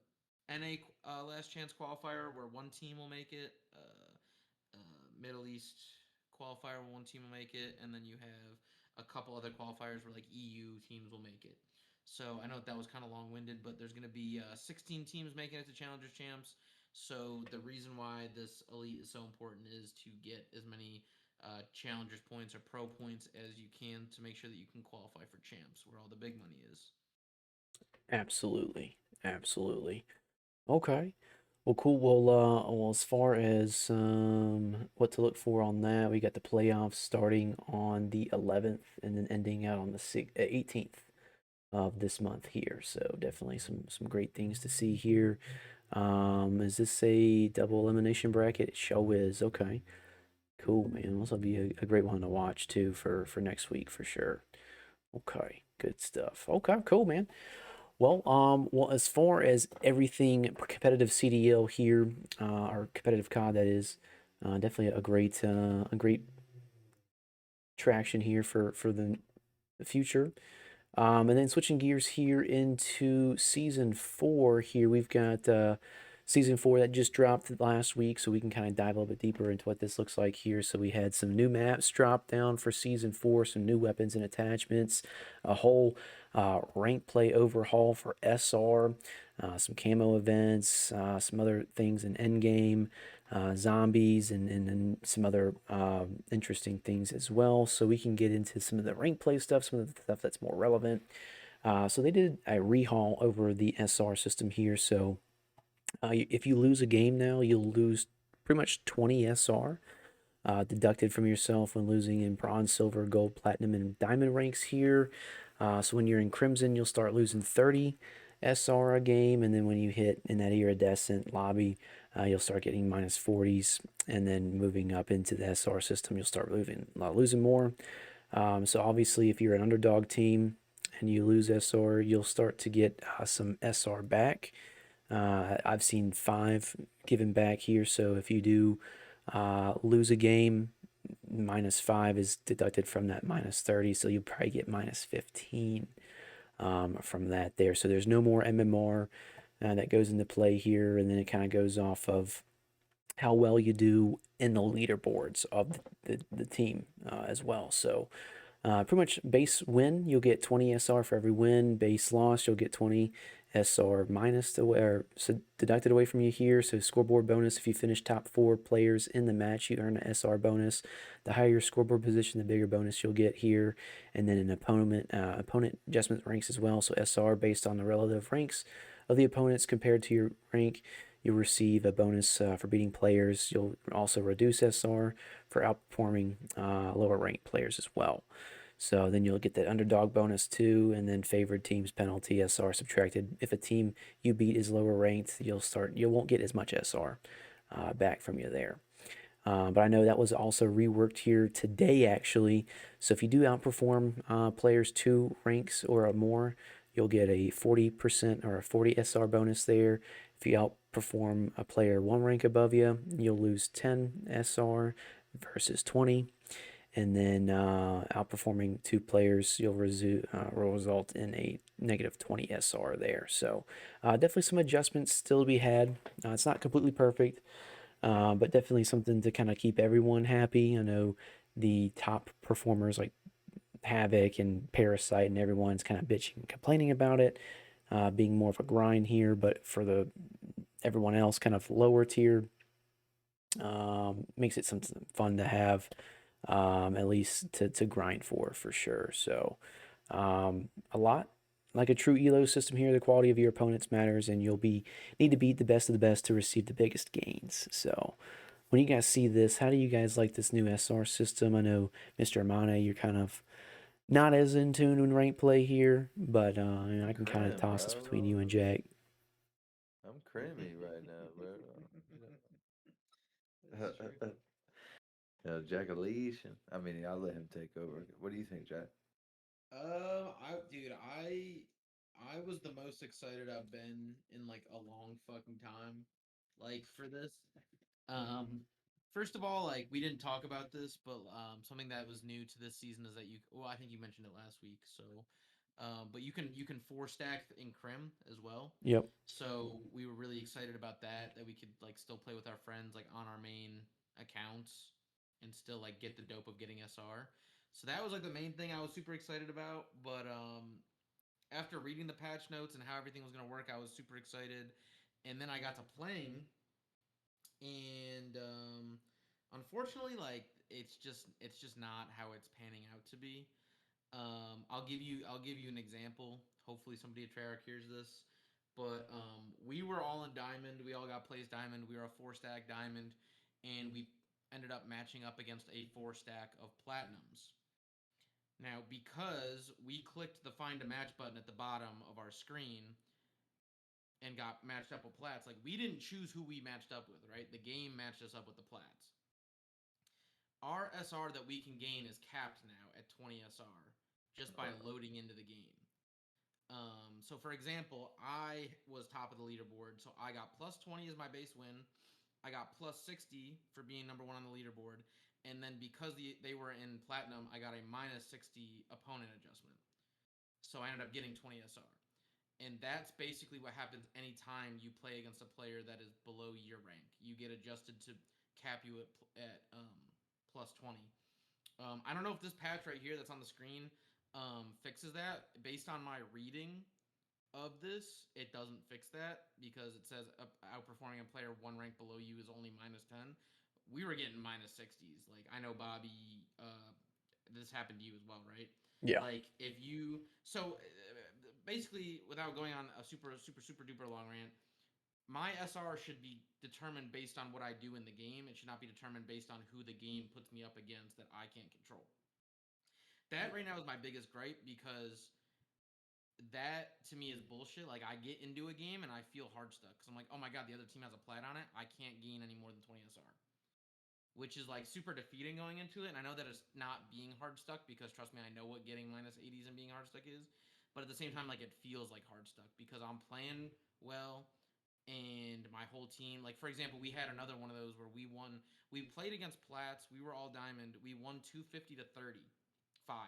NA last chance qualifier where one team will make it. Middle East qualifier where one team will make it, and then you have a couple other qualifiers where like EU teams will make it. So I know that was kind of long-winded, but there's going to be 16 teams making it to Challengers Champs. So the reason why this elite is so important is to get as many Challengers points or pro points as you can to make sure that you can qualify for champs, where all the big money is. Absolutely. Absolutely. Okay. Well, cool. Well, as far as what to look for on that, we got the playoffs starting on the 11th and then ending out on the 18th of this month here. So definitely some great things to see here. Is this a double elimination bracket? It show is. Okay. Cool, man. This will be a great one to watch too for next week for sure. Okay, good stuff. Okay, cool, man. Well, as far as everything competitive CDL here, or competitive COD, that is, definitely a great traction here for the future. And then switching gears here into season 4 here, we've got season 4 that just dropped last week, so we can kind of dive a little bit deeper into what this looks like here. So we had some new maps drop down for season 4, some new weapons and attachments, a whole rank play overhaul for SR, some camo events, some other things in endgame, zombies, and some other interesting things as well. So we can get into some of the rank play stuff, some of the stuff that's more relevant. So they did a rehaul over the SR system here. So if you lose a game now, you'll lose pretty much 20 SR deducted from yourself when losing in bronze, silver, gold, platinum, and diamond ranks here. So when you're in crimson, you'll start losing 30 SR a game, and then when you hit in that iridescent lobby, you'll start getting -40s, and then moving up into the SR system, you'll start losing more. So obviously, if you're an underdog team and you lose SR, you'll start to get some SR back. I've seen 5 given back here. So if you do lose a game, -5 is deducted from that -30. So you'll probably get -15 from that there. So there's no more MMR that goes into play here. And then it kind of goes off of how well you do in the leaderboards of the team as well. So pretty much base win, you'll get 20 SR for every win. Base loss, you'll get 20 SR minus so deducted away from you here. So scoreboard bonus, if you finish top 4 players in the match, you earn an SR bonus. The higher your scoreboard position, the bigger bonus you'll get here. And then an opponent adjustment ranks as well. So SR based on the relative ranks of the opponents compared to your rank. You'll receive a bonus for beating players. You'll also reduce SR for outperforming lower ranked players as well. So then you'll get that underdog bonus too, and then favored teams penalty SR subtracted. If a team you beat is lower ranked, you won't get as much SR back from you there. But I know that was also reworked here today actually. So if you do outperform players 2 ranks or more, you'll get a 40% or a 40 SR bonus there. If you outperform a player 1 rank above you, you'll lose 10 SR versus 20. And then outperforming 2 players, you'll will result in a negative 20 SR there. So definitely some adjustments still to be had. It's not completely perfect, but definitely something to kind of keep everyone happy. I know the top performers like Havoc and Parasite and everyone's kind of bitching and complaining about it being more of a grind here, but for everyone else kind of lower tier, makes it something fun to have, at least to grind for sure. So a lot like a true elo system here, the quality of your opponents matters, and need to beat the best of the best to receive the biggest gains. So when you guys see this, how do you guys like this new SR system? I know Mr. AMANE, you're kind of not as in tune in rank play here, but I can kind of Cram, toss this bro. between you and Jack. I'm creamy right now, bro. That's true. Jack Alicia. I mean, I'll let him take over. What do you think, Jack? I was the most excited I've been in like a long fucking time, like for this. Um, First of all, like we didn't talk about this, but something that was new to this season is that well, I think you mentioned it last week. So, but you can 4-stack in Crim as well. Yep. So we were really excited about that we could like still play with our friends like on our main accounts and still like get the dope of getting SR. So that was like the main thing I was super excited about. But after reading the patch notes and how everything was gonna work, I was super excited. And then I got to playing, and unfortunately, like it's just not how it's panning out to be. I'll give you an example. Hopefully, somebody at Treyarch hears this. But we were all in diamond. We all got placed diamond. We were a 4-stack diamond, and we ended up matching up against a 4-stack of platinums. Now, because we clicked the find a match button at the bottom of our screen and got matched up with plats, like we didn't choose who we matched up with, right? The game matched us up with the plats. Our SR that we can gain is capped now at 20 SR just by loading into the game. So for example, I was top of the leaderboard, so I got plus 20 as my base win. I got plus 60 for being number 1 on the leaderboard, and then because they were in platinum, I got a minus 60 opponent adjustment. So I ended up getting 20 SR. And that's basically what happens anytime you play against a player that is below your rank. You get adjusted to cap you at plus 20. I don't know if this patch right here that's on the screen fixes that. Based on my reading of this, it doesn't fix that because it says outperforming a player 1 rank below you is only minus 10. We were getting minus 60s. Like, I know, Bobby, this happened to you as well, right? Yeah. Like, if you. So, basically, without going on a super, super, super duper long rant, my SR should be determined based on what I do in the game. It should not be determined based on who the game puts me up against that I can't control. That right now is my biggest gripe because that to me is bullshit. Like I get into a game and I feel hard stuck because I'm like, oh my god, the other team has a plat on it. I can't gain any more than 20 SR. which is like super defeating going into it. And I know that it's not being hard stuck because trust me, I know what getting minus 80s and being hard stuck is. But at the same time, like it feels like hard stuck because I'm playing well and my whole team, like for example, we had another one of those where we won. We played against Platts. We were all diamond. We won 250 to 35.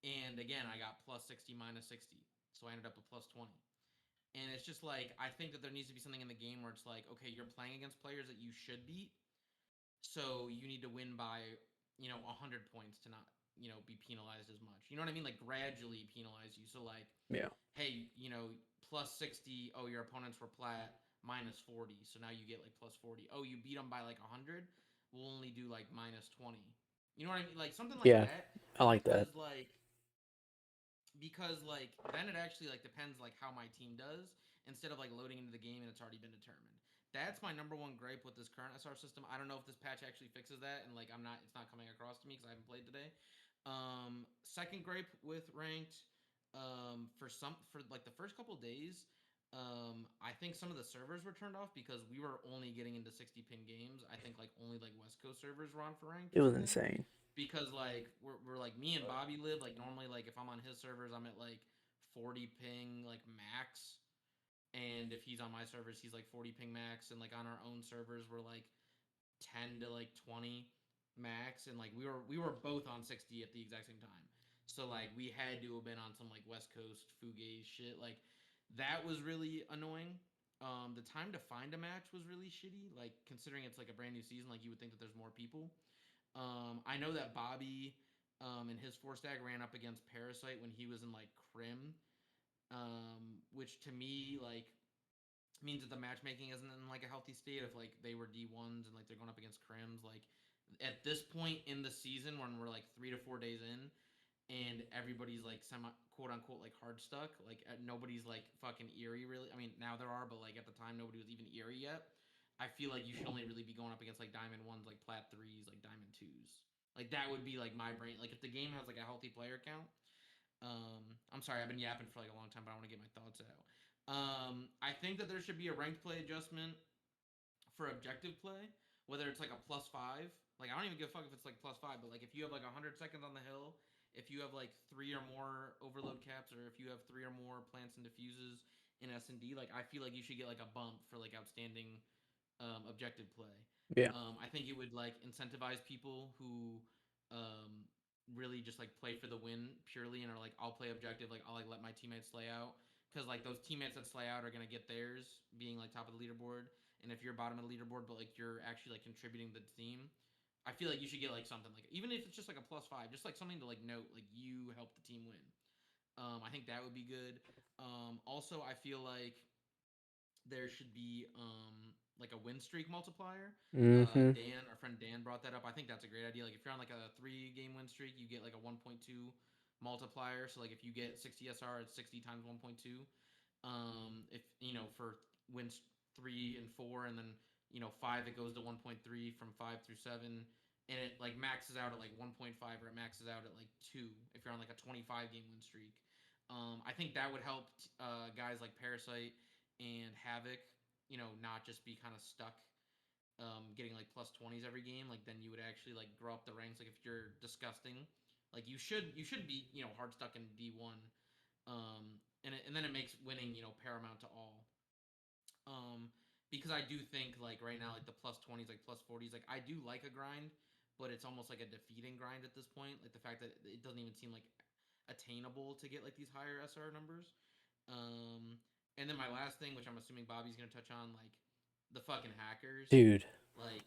And again, I got plus 60 minus 60. So I ended up with plus 20. And it's just like I think that there needs to be something in the game where it's like, okay, you're playing against players that you should beat, so you need to win by 100 points to not be penalized as much. You know what I mean? Like gradually penalize you. So like, Yeah. hey, plus 60. Oh, your opponents were plat minus 40, so now you get like plus 40. Oh, you beat them by like 100. We'll only do like minus 20. You know what I mean? Like something like Yeah, that. I like that. Because then it actually like depends like how my team does instead of like loading into the game and it's already been determined. That's my number one gripe with this current SR system. I don't know if this patch actually fixes that, and like it's not coming across to me because I haven't played today. Second gripe with ranked, for like the first couple days, I think some of the servers were turned off because we were only getting into 60 ping games. I think like only like West Coast servers were on for ranked It or was something insane. because like we're like me and Bobby live like normally like if I'm on his servers I'm at like 40 ping like max, and if he's on my servers he's like 40 ping max, and like on our own servers we're like 10 to like 20 max, and like we were both on 60 at the exact same time. So like we had to have been on some like West Coast fugazi shit. Like that was really annoying. The time to find a match was really shitty. Like considering it's like a brand new season, like you would think that there's more people. I know that Bobby in his 4 stack ran up against Parasite when he was in like Crim, which to me like means that the matchmaking isn't in like a healthy state. If like they were D1s and like they're going up against Crims, like at this point in the season when we're like 3 to 4 days in and everybody's like semi quote unquote like hard stuck, like nobody's like fucking eerie really. I mean now there are, but like at the time nobody was even eerie yet. I feel like you should only really be going up against like diamond ones, like plat threes, like diamond twos. Like that would be like my brain. Like if the game has like a healthy player count. I'm sorry, I've been yapping for like a long time, but I want to get my thoughts out. I think that there should be a ranked play adjustment for objective play, whether it's like a +5. Like I don't even give a fuck if it's like +5, but like if you have like 100 seconds on the hill, if you have like 3 or more overload caps, or if you have 3 or more plants and diffuses in S&D, like I feel like you should get like a bump for like outstanding objective play. Yeah. I think it would like incentivize people who um, really just like play for the win purely and are like, I'll play objective, like I'll like let my teammates slay out, because like those teammates that slay out are gonna get theirs being like top of the leaderboard, and if you're bottom of the leaderboard but like you're actually like contributing to the team, I feel like you should get like something like even if it's just like a +5, just like something to like note like you helped the team win. I think that would be good. Also, I feel like there should be like a win streak multiplier. Mm-hmm. Dan, our friend Dan, brought that up. I think that's a great idea. Like if you're on like a 3 game win streak, you get like a 1.2 multiplier. So like if you get 60 SR, it's 60 times 1.2. If for wins 3 and 4, and then 5, it goes to 1.3 from 5 through 7, and it like maxes out at like 1.5, or it maxes out at like 2 if you're on like a 25 game win streak. I think that would help guys like Parasite and Havoc, not just be kind of stuck getting like +20s every game. Like then you would actually like grow up the ranks. Like if you're disgusting, like you should be hard stuck in D1, and then it makes winning paramount to all. Um, because I do think like right now like the +20s, like +40s, like I do like a grind, but it's almost like a defeating grind at this point. Like the fact that it doesn't even seem like attainable to get like these higher SR numbers. Um, and then my last thing, which I'm assuming Bobby's gonna touch on, like the fucking hackers. Dude. Like,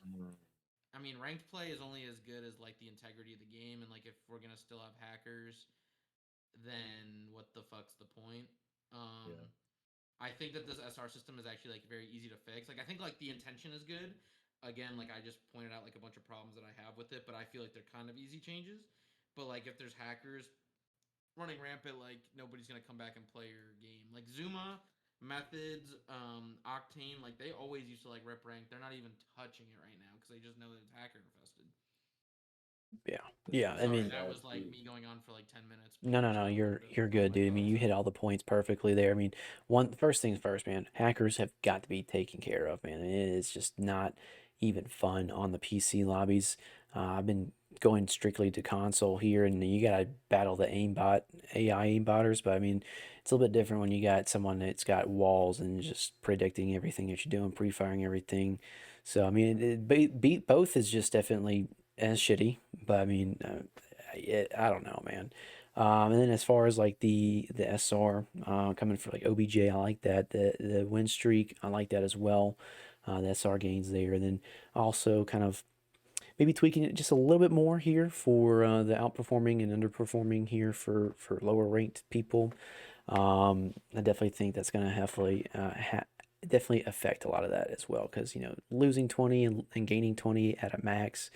I mean, ranked play is only as good as like the integrity of the game, and like if we're gonna still have hackers, then what the fuck's the point? Yeah. I think that this SR system is actually like very easy to fix. Like I think like the intention is good. Again, like I just pointed out like a bunch of problems that I have with it, but I feel like they're kind of easy changes. But like if there's hackers running rampant, like nobody's gonna come back and play your game. Like Zuma, Methods, Octane, like they always used to like rip rank. They're not even touching it right now because they just know that it's hacker infested. Yeah. Yeah. I Sorry, mean, that was like me going on for like 10 minutes. no, no, no. You're good, dude. I mean, you hit all the points perfectly there. I mean, first things first, man. Hackers have got to be taken care of, man. It's just not. even fun on the PC lobbies. I've been going strictly to console here, and you gotta battle the aimbot AI aimbotters. But I mean, it's a little bit different when you got someone that's got walls and just predicting everything that you're doing, pre-firing everything. So I mean, beat both is just definitely as shitty. But I mean, I don't know, man. And then as far as like the SR coming for like OBJ, I like that. The win streak, I like that as well. The SR gains there, and then also kind of maybe tweaking it just a little bit more here for the outperforming and underperforming here for lower ranked people. I definitely think that's going to definitely affect a lot of that as well, because losing 20 and gaining 20 at a max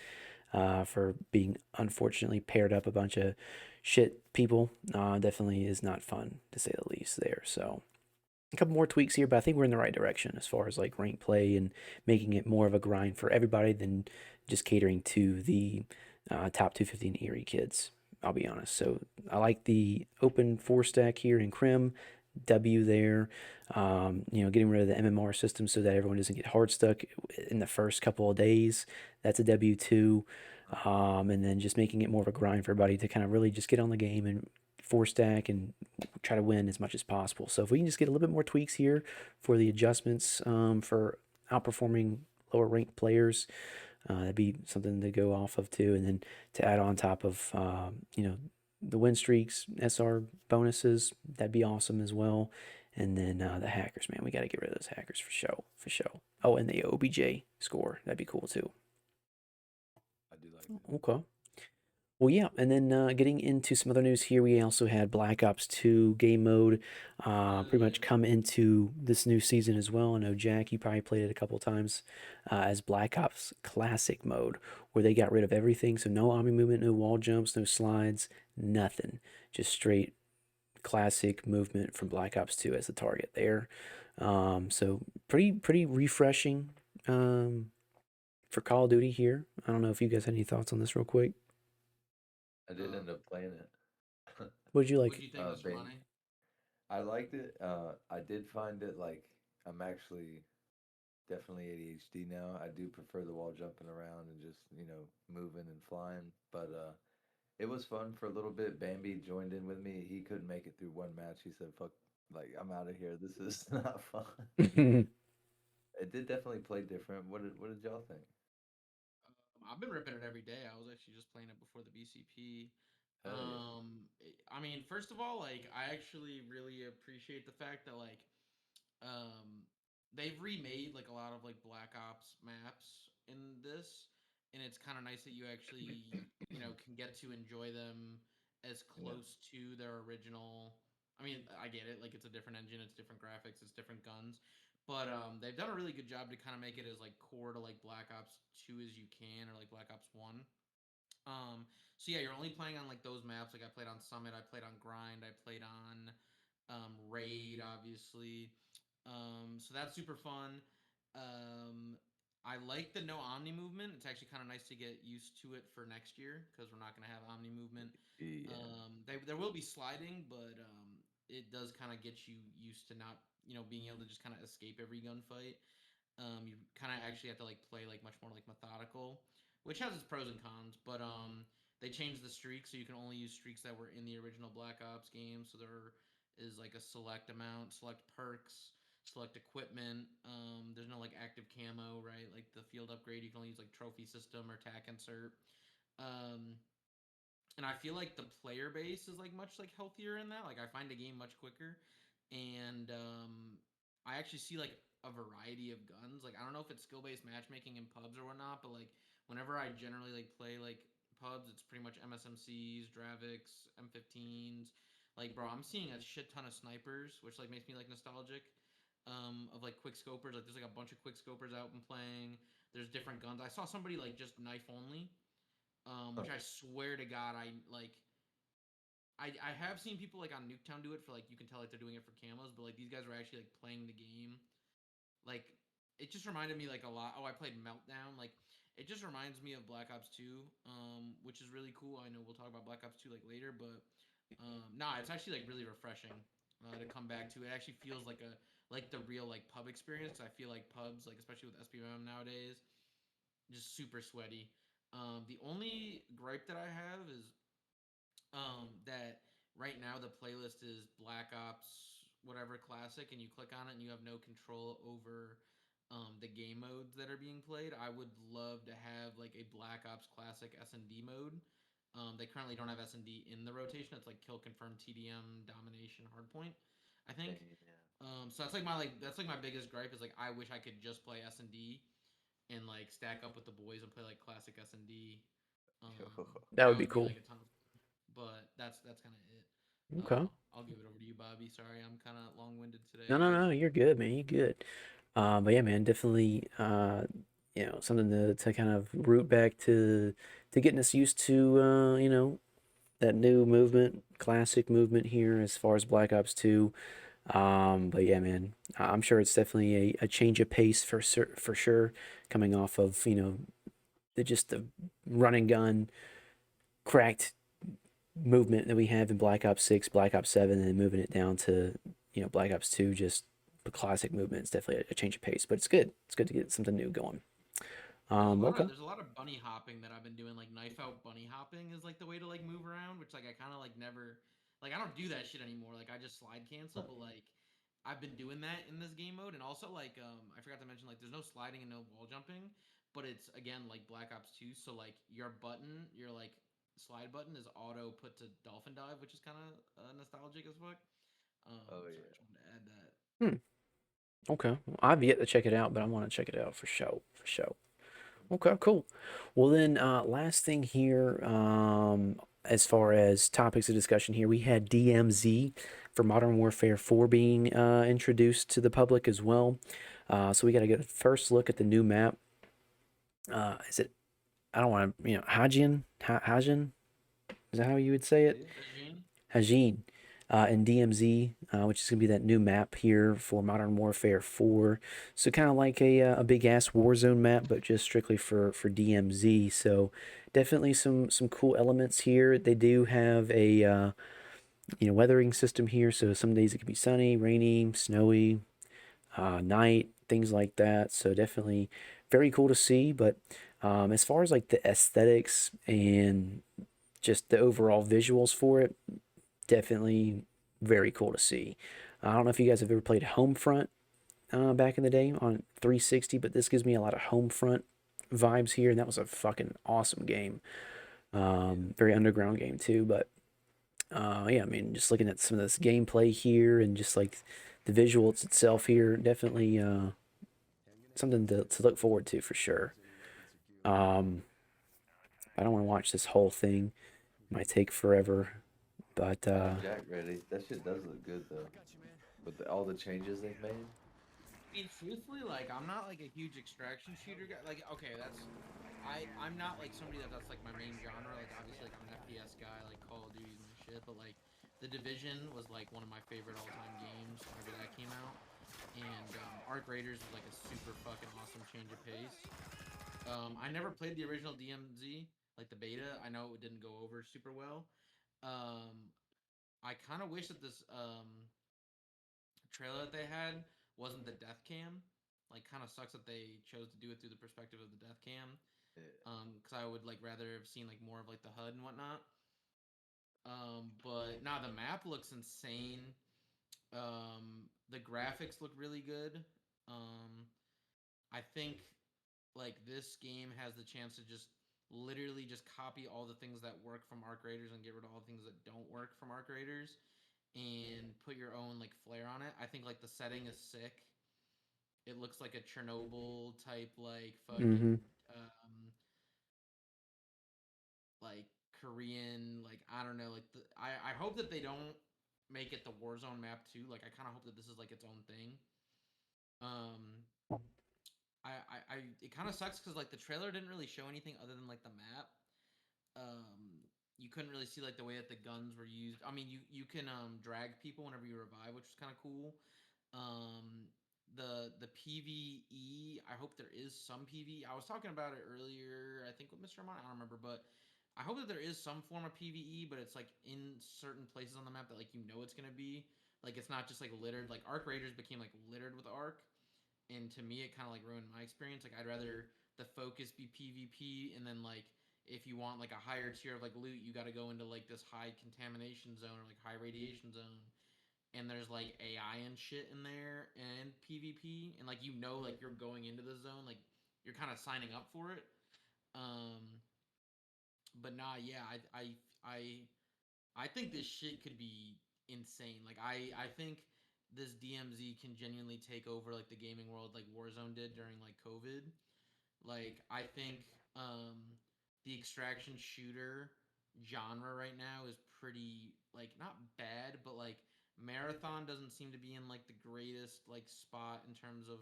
for being unfortunately paired up a bunch of shit people definitely is not fun to say the least there. So a couple more tweaks here, but I think we're in the right direction as far as like rank play and making it more of a grind for everybody than just catering to the top 215 Erie kids. I'll be honest. So I like the open 4 stack here in Crim. W there, getting rid of the MMR system so that everyone doesn't get hard stuck in the first couple of days. That's a W too. And then just making it more of a grind for everybody to kind of really just get on the game and 4 stack and try to win as much as possible. So if we can just get a little bit more tweaks here for the adjustments for outperforming lower ranked players, that'd be something to go off of too. And then to add on top of, the win streaks, SR bonuses, that'd be awesome as well. And then the hackers, man, we got to get rid of those hackers for show, for show. Oh, and the OBJ score, that'd be cool too. I do like that. Okay. Well, yeah, and then getting into some other news here, we also had Black Ops 2 game mode pretty much come into this new season as well. I know, Jack, you probably played it a couple times as Black Ops Classic mode, where they got rid of everything. So no army movement, no wall jumps, no slides, nothing. Just straight classic movement from Black Ops 2 as the target there. So pretty refreshing for Call of Duty here. I don't know if you guys had any thoughts on this real quick. I did end up playing it. What did you What'd like? you think, Mr. Bane. Money? I liked it. I did find it like I'm actually definitely ADHD now. I do prefer the wall jumping around and just, moving and flying. But it was fun for a little bit. Bambi joined in with me. He couldn't make it through one match. He said, "Fuck, like I'm out of here. This is not fun." It did definitely play different. What did y'all think? I've been ripping it every day. I was actually just playing it before the BCP. Hell yeah. I mean, first of all, like I actually really appreciate the fact that um, they've remade like a lot of like Black Ops maps in this, and it's kind of nice that you actually can get to enjoy them as Yeah. close to their original. I mean, I get it. Like it's a different engine, it's different graphics, it's different guns, but they've done a really good job to kind of make it as like core to like Black Ops 2 as you can, or like Black Ops 1. So yeah, you're only playing on like those maps. Like I played on Summit, I played on Grind, I played on Raid, obviously. So that's super fun. Um, I like the no Omni movement. It's actually kind of nice to get used to it for next year because we're not going to have Omni movement. Yeah. There will be sliding, but it does kind of get you used to not being able to just kind of escape every gunfight. You kind of actually have to like play like much more like methodical, which has its pros and cons. But they changed the streaks, so you can only use streaks that were in the original Black Ops game. So there is like a select amount, select perks, select equipment. There's no like active camo, right? Like the field upgrade, you can only use like trophy system or tack insert. Um, and I feel like the player base is like much like healthier in that. Like I find the game much quicker, and I actually see like a variety of guns. Like I don't know if it's skill based matchmaking in pubs or whatnot, but like whenever I generally like play like pubs, it's pretty much MSMCs, Dravics, M15s. Like bro, I'm seeing a shit ton of snipers, which like makes me like nostalgic. Of like quick scopers, like there's like a bunch of quick scopers out and playing. There's different guns. I saw somebody like just knife only, Huh. which I swear to God, I like. I have seen people like on Nuketown do it for like you can tell like they're doing it for camos, but like these guys were actually like playing the game. Like it just reminded me like a lot. Oh, I played Meltdown. Like it just reminds me of Black Ops 2, which is really cool. I know we'll talk about Black Ops 2 like later, but nah, it's actually like really refreshing to come back to. It actually feels like the real like pub experience. I feel like pubs, like especially with SPM nowadays, just super sweaty. The only gripe that I have is that right now the playlist is Black Ops whatever classic, and you click on it and you have no control over the game modes that are being played. I would love to have like a Black Ops classic S&D mode. They currently don't have S&D in the rotation. It's like kill confirm TDM domination hardpoint, I think. So that's like my biggest gripe is like I wish I could just play S&D and like stack up with the boys and play like classic S&D. That would That be would be cool. like a ton of but that's kind of it. Okay. I'll give it over to you, Bobby. Sorry, I'm kind of long-winded today, No, I no, guess. no, you're good, man. You're good. But yeah, man, definitely, something to kind of root back to getting us used to, that new movement, classic movement here as far as Black Ops 2. But yeah, man, I'm sure it's definitely a change of pace for sure, coming off of, the run and gun cracked movement that we have in Black Ops 6, Black Ops 7, and moving it down to, Black Ops 2, just the classic movement. It's definitely a change of pace, but it's good. It's good to get something new going. Okay. There's a lot of bunny hopping that I've been doing. Like knife out bunny hopping is like the way to like move around, which like I kind of like never like I don't do that shit anymore. Like I just slide cancel, but like I've been doing that in this game mode, and also like I forgot to mention like there's no sliding and no wall jumping, but it's again like Black Ops 2. So like your like slide button is auto put to dolphin dive, which is kind of nostalgic as fuck. Oh So I yeah. just wanted to add that. Hmm. Okay. I've yet to check it out, but I want to check it out for sure. For sure. Okay, cool. Well, then, last thing here, as far as topics of discussion here, we had DMZ for Modern Warfare 4 being introduced to the public as well. So we got to get a first look at the new map. Is it? I don't want to, Hajin? Hajin? Is that how you would say it? Eugene? Hajin, and DMZ, which is going to be that new map here for Modern Warfare 4. So kind of like a big ass Warzone map, but just strictly for DMZ. So definitely some cool elements here. They do have a weathering system here. So some days it could be sunny, rainy, snowy, night, things like that. So definitely very cool to see. But as far as like the aesthetics and just the overall visuals for it, definitely very cool to see. I don't know if you guys have ever played Homefront back in the day on 360, but this gives me a lot of Homefront vibes here, and that was a fucking awesome game. Very underground game too, but yeah, I mean, just looking at some of this gameplay here and just like the visuals itself here, definitely something to look forward to for sure. Um, I don't want to watch this whole thing; it might take forever, but Jack ready. That shit does look good though. With all the changes they've made. I mean, truthfully, like I'm not like a huge extraction shooter guy. Like, okay, I'm not like somebody that's like my main genre. Like, obviously, like I'm an FPS guy. Like Call of Duty's my shit. But like, The Division was like one of my favorite all-time games whenever that came out. And Arc Raiders was like a super fucking awesome change of pace. I never played the original DMZ, like the beta. I know it didn't go over super well. Um, I kind of wish that this trailer that they had wasn't the death cam. Like, kind of sucks that they chose to do it through the perspective of the death cam. Yeah. Because I would like rather have seen like more of like the HUD and whatnot. But nah, the map looks insane. The graphics look really good. Um, I think like this game has the chance to just literally just copy all the things that work from Arc Raiders and get rid of all the things that don't work from Arc Raiders and put your own like flair on it. I think like the setting is sick. It looks like a Chernobyl type like mm-hmm. fucking like Korean like I don't know like I hope that they don't make it the Warzone map too. Like I kind of hope that this is like its own thing. Um it kind of sucks because like the trailer didn't really show anything other than like the map. You couldn't really see like the way that the guns were used. I mean, you can drag people whenever you revive, which is kind of cool. Um, the PVE. I hope there is some PVE. I was talking about it earlier. I think with Mr. Amon. I don't remember, but I hope that there is some form of PVE, but it's like in certain places on the map that like you know it's gonna be. Like it's not just like littered. Like Arc Raiders became like littered with Arc, and to me it kind of like ruined my experience. Like I'd rather the focus be PvP, and then like if you want like a higher tier of like loot, you got to go into like this high contamination zone or like high radiation zone, and there's like AI and shit in there and PvP, and like like you're going into the zone, like you're kind of signing up for it. Um, but nah, yeah, I think this shit could be insane. Like I think this DMZ can genuinely take over like the gaming world like Warzone did during like COVID. Like I think the extraction shooter genre right now is pretty like not bad, but like Marathon doesn't seem to be in like the greatest like spot in terms of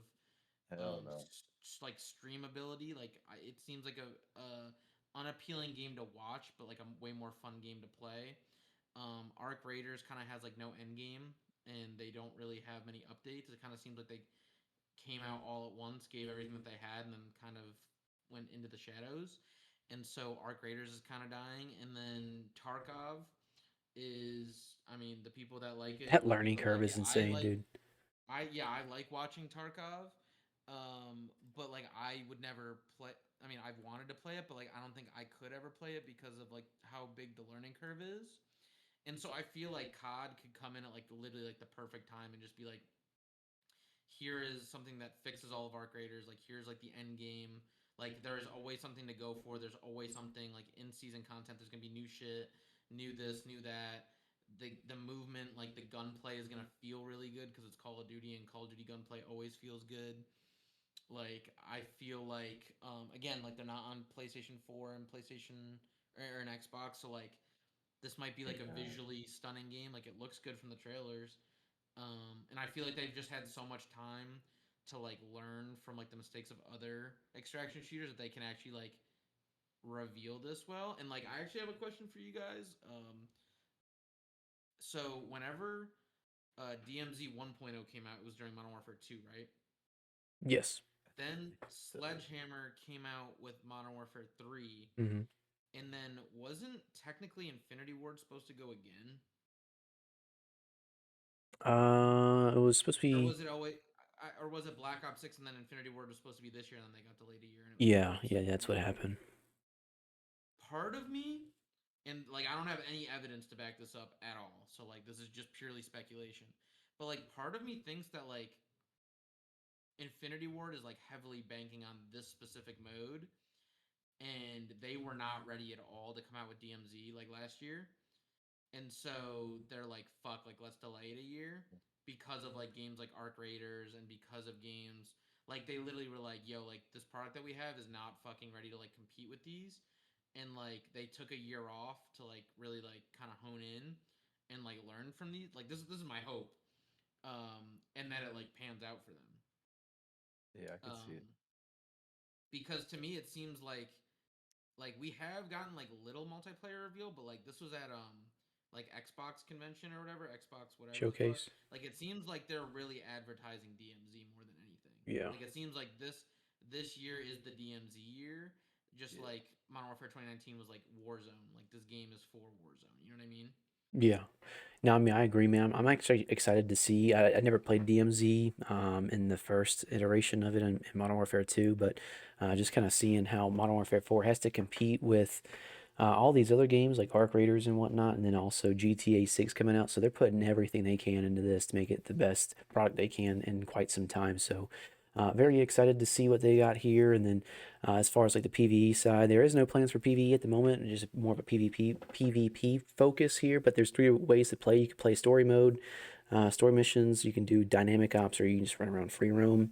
Hell no. like streamability. Like it seems like a unappealing game to watch, but like a way more fun game to play. Arc Raiders kind of has like no end game, and they don't really have many updates. It kind of seems like they came out all at once, gave everything that they had, and then kind of went into the shadows. And so Arc Raiders is kind of dying, and then Tarkov is, I mean, the people that like it, That learning people that curve like is it. I insane, like dude. I like watching Tarkov, but like I would never play. I mean, I've wanted to play it, but like I don't think I could ever play it because of like how big the learning curve is. And so I feel like COD could come in at like literally like the perfect time and just be like, here is something that fixes all of our graders. Like here's like the end game. Like there's always something to go for. There's always something like in season content. There's gonna be new shit, new this, new that. The movement, like the gunplay, is gonna feel really good because it's Call of Duty, and Call of Duty gunplay always feels good. Like I feel like again, like they're not on PlayStation 4 and PlayStation or an Xbox, so like this might be like a visually stunning game. Like it looks good from the trailers. And I feel like they've just had so much time to like learn from like the mistakes of other extraction shooters that they can actually like reveal this well. And like I actually have a question for you guys. So whenever DMZ 1.0 came out, it was during Modern Warfare 2, right? Yes. Then Sledgehammer came out with Modern Warfare 3, Mm-hmm. and then wasn't technically Infinity Ward supposed to go again? It was supposed to Or be. was it always or was it Black Ops 6 and then Infinity Ward was supposed to be this year and then they got delayed a year and it was Yeah, Black Ops yeah, 7? that's what happened. Part of me, and like I don't have any evidence to back this up at all, so like this is just purely speculation. But like part of me thinks that like Infinity Ward is like heavily banking on this specific mode, and they were not ready at all to come out with DMZ like last year. And so they're like, fuck, like let's delay it a year because of like games like Arc Raiders and because of games like they literally were like, yo, like this product that we have is not fucking ready to like compete with these. And like they took a year off to like really like kind of hone in and like learn from these. Like this is my hope. And that it like pans out for them. Yeah, I could see it. Um, because to me it seems like we have gotten like little multiplayer reveal, but like this was at like Xbox convention or whatever, Xbox whatever the fuck. Showcase. Like it seems like they're really advertising DMZ more than anything. Yeah. Like it seems like this year is the DMZ year, just Yeah. like Modern Warfare 2019 was like Warzone. Like this game is for Warzone. You know what I mean? Yeah. No, I mean, I agree, man. I'm actually excited to see. I never played DMZ in the first iteration of it in Modern Warfare 2, but just kind of seeing how Modern Warfare 4 has to compete with all these other games like Arc Raiders and whatnot, and then also GTA 6 coming out. So they're putting everything they can into this to make it the best product they can in quite some time. So very excited to see what they got here. And then as far as like the PvE side, there is no plans for PvE at the moment, just more of a PvP focus here. But there's 3 ways to play. You can play story mode, story missions. You can do dynamic ops, or you can just run around free roam.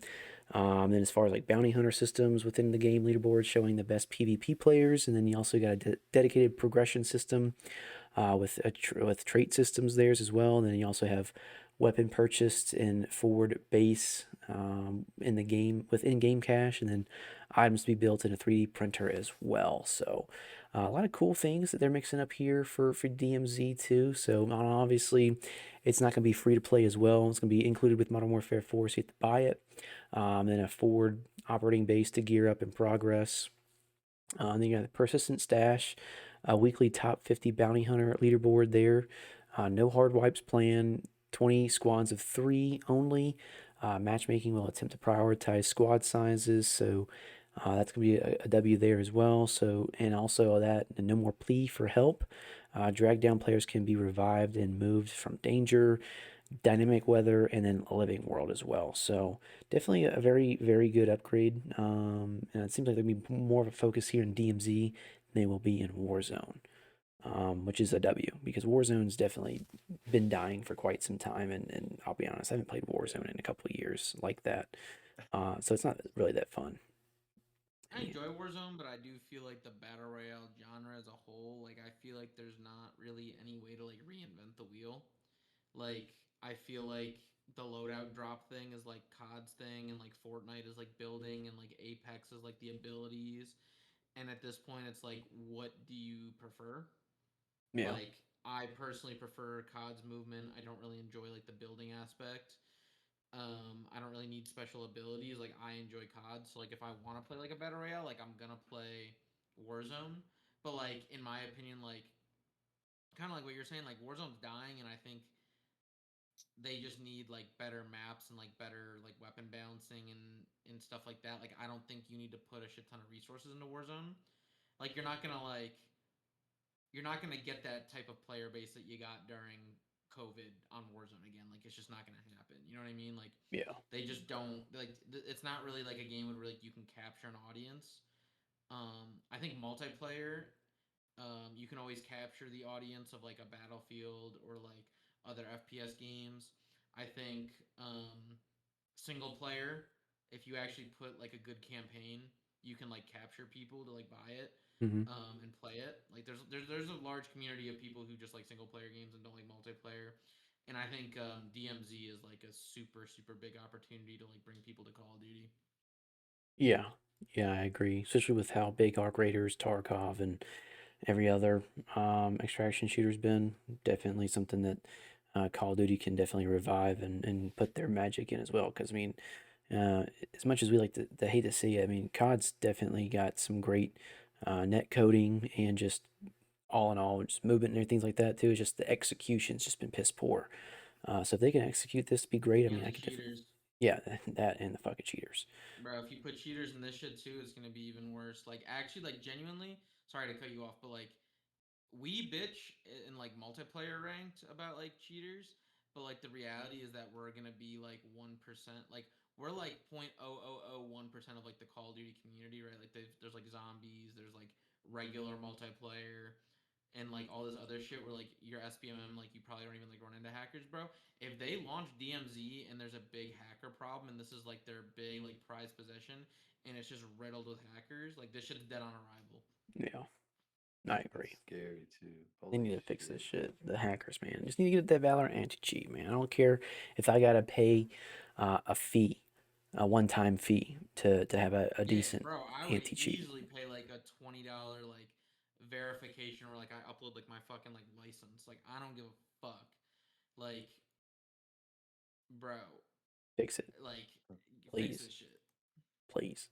Then as far as like bounty hunter systems within the game leaderboard showing the best PvP players, and then you also got a dedicated progression system with trait systems theirs as well. And then you also have weapon purchased in forward base in the game with in-game cash, and then items to be built in a 3D printer as well. So a lot of cool things that they're mixing up here for DMZ too. So obviously it's not going to be free to play as well. It's going to be included with Modern Warfare 4, so you have to buy it. Then a forward operating base to gear up and progress. Then you got the persistent stash, a weekly top 50 bounty hunter leaderboard there. No hard wipes plan, 20 squads of 3 only. Matchmaking will attempt to prioritize squad sizes, so That's going to be a W there as well. So, and also that no more plea for help. Drag down players can be revived and moved from danger, dynamic weather, and then a living world as well. So definitely a very, very good upgrade. And it seems like there'll be more of a focus here in DMZ than they will be in Warzone, which is a W because Warzone's definitely been dying for quite some time. And I'll be honest, I haven't played Warzone in a couple of years like that. So it's not really that fun. I enjoy Warzone, but I do feel like the battle royale genre as a whole, like I feel like there's not really any way to like reinvent the wheel. Like I feel like the loadout drop thing is like COD's thing, and like Fortnite is like building, and like Apex is like the abilities. And at this point, it's like, what do you prefer? Yeah. Like I personally prefer COD's movement. I don't really enjoy like the building aspect. I don't really need special abilities. Like I enjoy COD, so like if I want to play like a battle royale, like I'm gonna play Warzone. But like in my opinion, like kind of like what you're saying, like Warzone's dying, and I think they just need like better maps and like better like weapon balancing and stuff like that. Like I don't think you need to put a shit ton of resources into Warzone. Like you're not gonna get that type of player base that you got during COVID on Warzone again. Like it's just not gonna happen. You know what I mean? Like Yeah. they just don't like. It's not really like a game where like you can capture an audience. I think multiplayer, you can always capture the audience of like a Battlefield or like other FPS games. I think single player, if you actually put like a good campaign, you can like capture people to like buy it Hmm. and play it. Like there's a large community of people who just like single player games and don't like multiplayer. And I think DMZ is like a super big opportunity to like bring people to Call of Duty. Yeah. Yeah, I agree. Especially with how big Arc Raiders, Tarkov, and every other extraction shooter's been. Definitely something that Call of Duty can definitely revive and put their magic in as well. Because, I mean, uh, as much as we like to hate to see it, I mean, COD's definitely got some great net coding and just all in all, just movement and things like that too. It's just the execution's just been piss poor. So if they can execute this, be great. I mean, And I the could definitely, cheaters. yeah, that and the fucking cheaters. Bro, if you put cheaters in this shit too, it's gonna be even worse. Like actually, like genuinely, sorry to cut you off, but like we bitch in like multiplayer ranked about like cheaters, but like the reality is that we're gonna be like 1%. Like we're like 0.0001% of like the Call of Duty community, right? Like there's like zombies, there's like regular multiplayer, and like all this other shit where like your SPMM, like you probably don't even like run into hackers, bro. If they launch DMZ and there's a big hacker problem and this is like their big like prized possession and it's just riddled with hackers, like this shit's dead on arrival. Yeah, I That's agree. scary too. They Holy need to fix this shit. shit. The hackers, man. Just need to get that Valorant anti-cheat, man. I don't care if I gotta pay a fee, a one-time fee to have a Yeah, decent bro, I would anti-cheat. easily pay like a $20 like verification or like I upload like my fucking like license. Like I don't give a fuck. Like, bro, Fix it, like fix please, this shit. please.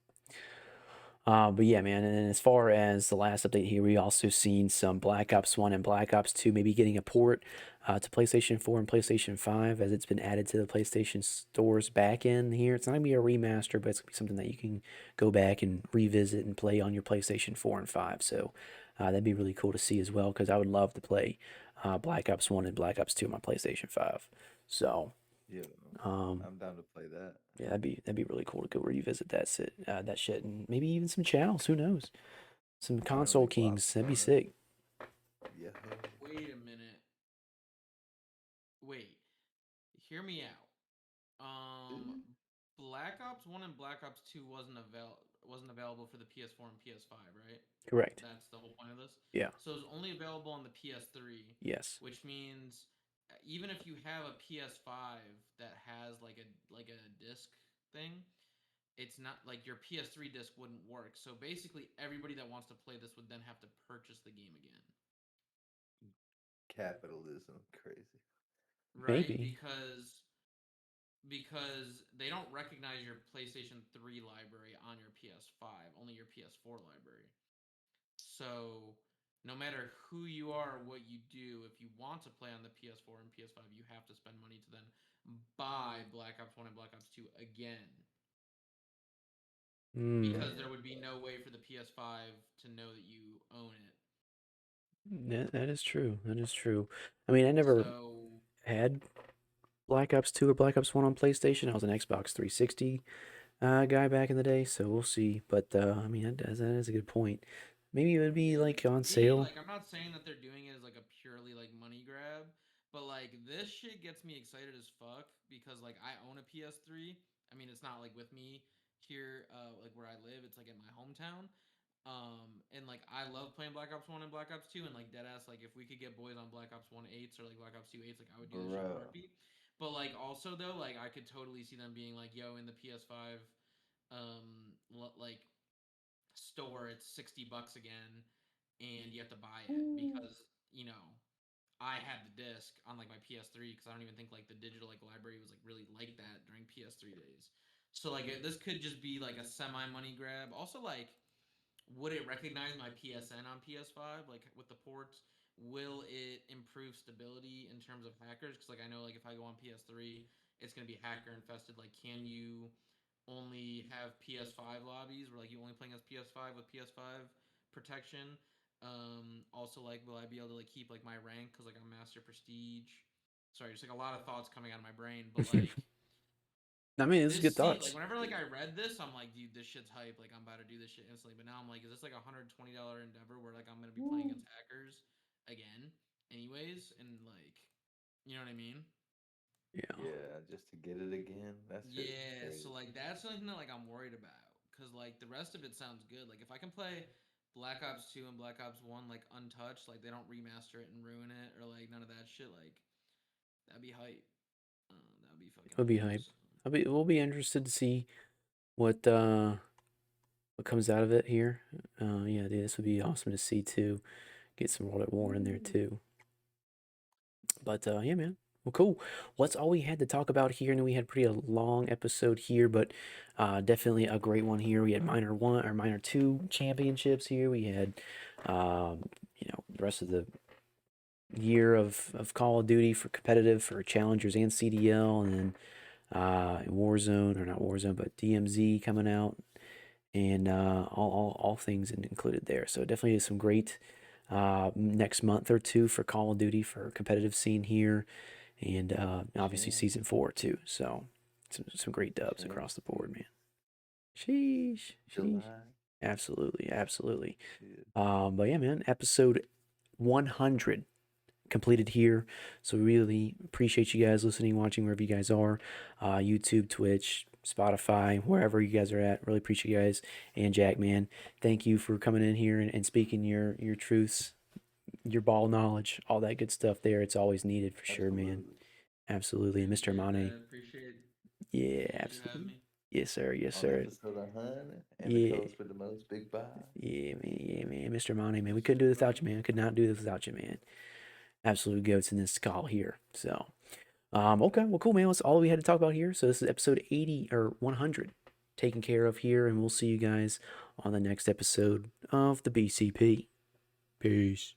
But yeah, man. And then as far as the last update here, we also seen some Black Ops 1 and Black Ops 2 maybe getting a port to PlayStation 4 and PlayStation 5 as it's been added to the PlayStation Store's back end here. It's not gonna be a remaster, but it's gonna be something that you can go back and revisit and play on your PlayStation 4 and 5. So that'd be really cool to see as well because I would love to play Black Ops 1 and Black Ops 2 on my PlayStation 5. So Yeah, um, I'm down to play that. yeah, that'd be really cool to go revisit that shit, and maybe even some chows. Who knows? Some console Finally, kings. Guap's That'd be on it. sick. Yeah. Wait a minute. Wait. Hear me out. Black Ops 1 and Black Ops 2 wasn't available for the PS4 and PS5, right? Correct. That's the whole point of this. Yeah. So it's only available on the PS3, Yes. which means even if you have a PS5 that has like a disc thing, it's not like your PS3 disc wouldn't work. So basically everybody that wants to play this would then have to purchase the game again. Capitalism, crazy. Right? Maybe. Because they don't recognize your PlayStation 3 library on your PS5, only your PS4 library. So, no matter who you are or what you do, if you want to play on the PS4 and PS5, you have to spend money to then buy Black Ops 1 and Black Ops 2 again. because there would be no way for the PS5 to know that you own it. That is true. That is true. I mean, I never So had Black Ops 2 or Black Ops 1 on PlayStation. I was an Xbox 360 guy back in the day, so we'll see. But I mean, that is a good point. Maybe it would be like on me, sale. like, I'm not saying that they're doing it as like a purely like money grab, but like this shit gets me excited as fuck because like I own a PS3. I mean, it's not like with me here, like where I live. It's like in my hometown. And like I love playing Black Ops 1 and Black Ops 2, and like deadass, like if we could get boys on Black Ops 1 8s or like Black Ops 2 8s, like I would do this shit in a Bro. heartbeat. But like also though, like I could totally see them being like, yo, in the PS5 like store it's $60 again and you have to buy it because I had the disc on like my PS3 because I don't even think like the digital like library was like really like that during PS3 days. So like this could just be like a semi money grab. Also like would it recognize my PSN on PS5 like with the ports? Will it improve stability in terms of hackers? Because like I know like if I go on PS3, it's gonna be hacker infested. Like, can you only have PS5 lobbies where like you only playing as PS5 with PS5 protection? Also, like, will I be able to like keep like my rank because like I'm Master Prestige? Sorry, just like a lot of thoughts coming out of my brain, but like I mean, this is this good scene, thoughts. like whenever like I read this, I'm like, dude, this shit's hype. Like I'm about to do this shit instantly. But now I'm like, is this like $120 endeavor where like I'm gonna be playing against hackers again, anyways, and like, you know what I mean? Yeah. Yeah, just to get it again. That's just Yeah. crazy. So like that's something that like I'm worried about because like the rest of it sounds good. Like if I can play Black Ops 2 and Black Ops 1 like untouched, like they don't remaster it and ruin it or like none of that shit, like that'd be hype. That'd be fucking It'll be hype. hype. So. We'll be interested to see what comes out of it here. Yeah, dude, this would be awesome to see too. Get some World at War in there too. But yeah, man. Well, cool. Well, that's all we had to talk about here. And we had pretty a long episode here, but definitely a great one here. We had minor one or minor two championships here. We had, the rest of the year of Call of Duty for competitive for challengers and CDL, and then Warzone or not Warzone, but DMZ coming out, and all things included there. So definitely some great next month or two for Call of Duty for competitive scene here, and obviously Yeah. season 4 too. So some great dubs Yeah. across the board, man. Sheesh. July. Absolutely. Yeah. But yeah, man, episode 100 completed here. So really appreciate you guys listening, watching wherever you guys are, YouTube, Twitch, Spotify, wherever you guys are at. Really appreciate you guys. And Jack, man, thank you for coming in here and speaking your truths, your ball knowledge, all that good stuff there. It's always needed for sure, man. Absolutely. And Mr. Appreciate Mane. that. Appreciate Yeah, you having absolutely. me. Yes, sir. Yes, On sir. episode 100 and Yeah. the coach with the most big buy. Yeah, man. Mr. Mane, man. We couldn't do this without you, man. Could not do this without you, man. Absolute goats in this call here. So, okay, well, cool, man. That's all we had to talk about here. So this is episode 80 or 100 taken care of here, and we'll see you guys on the next episode of the BCP. Peace.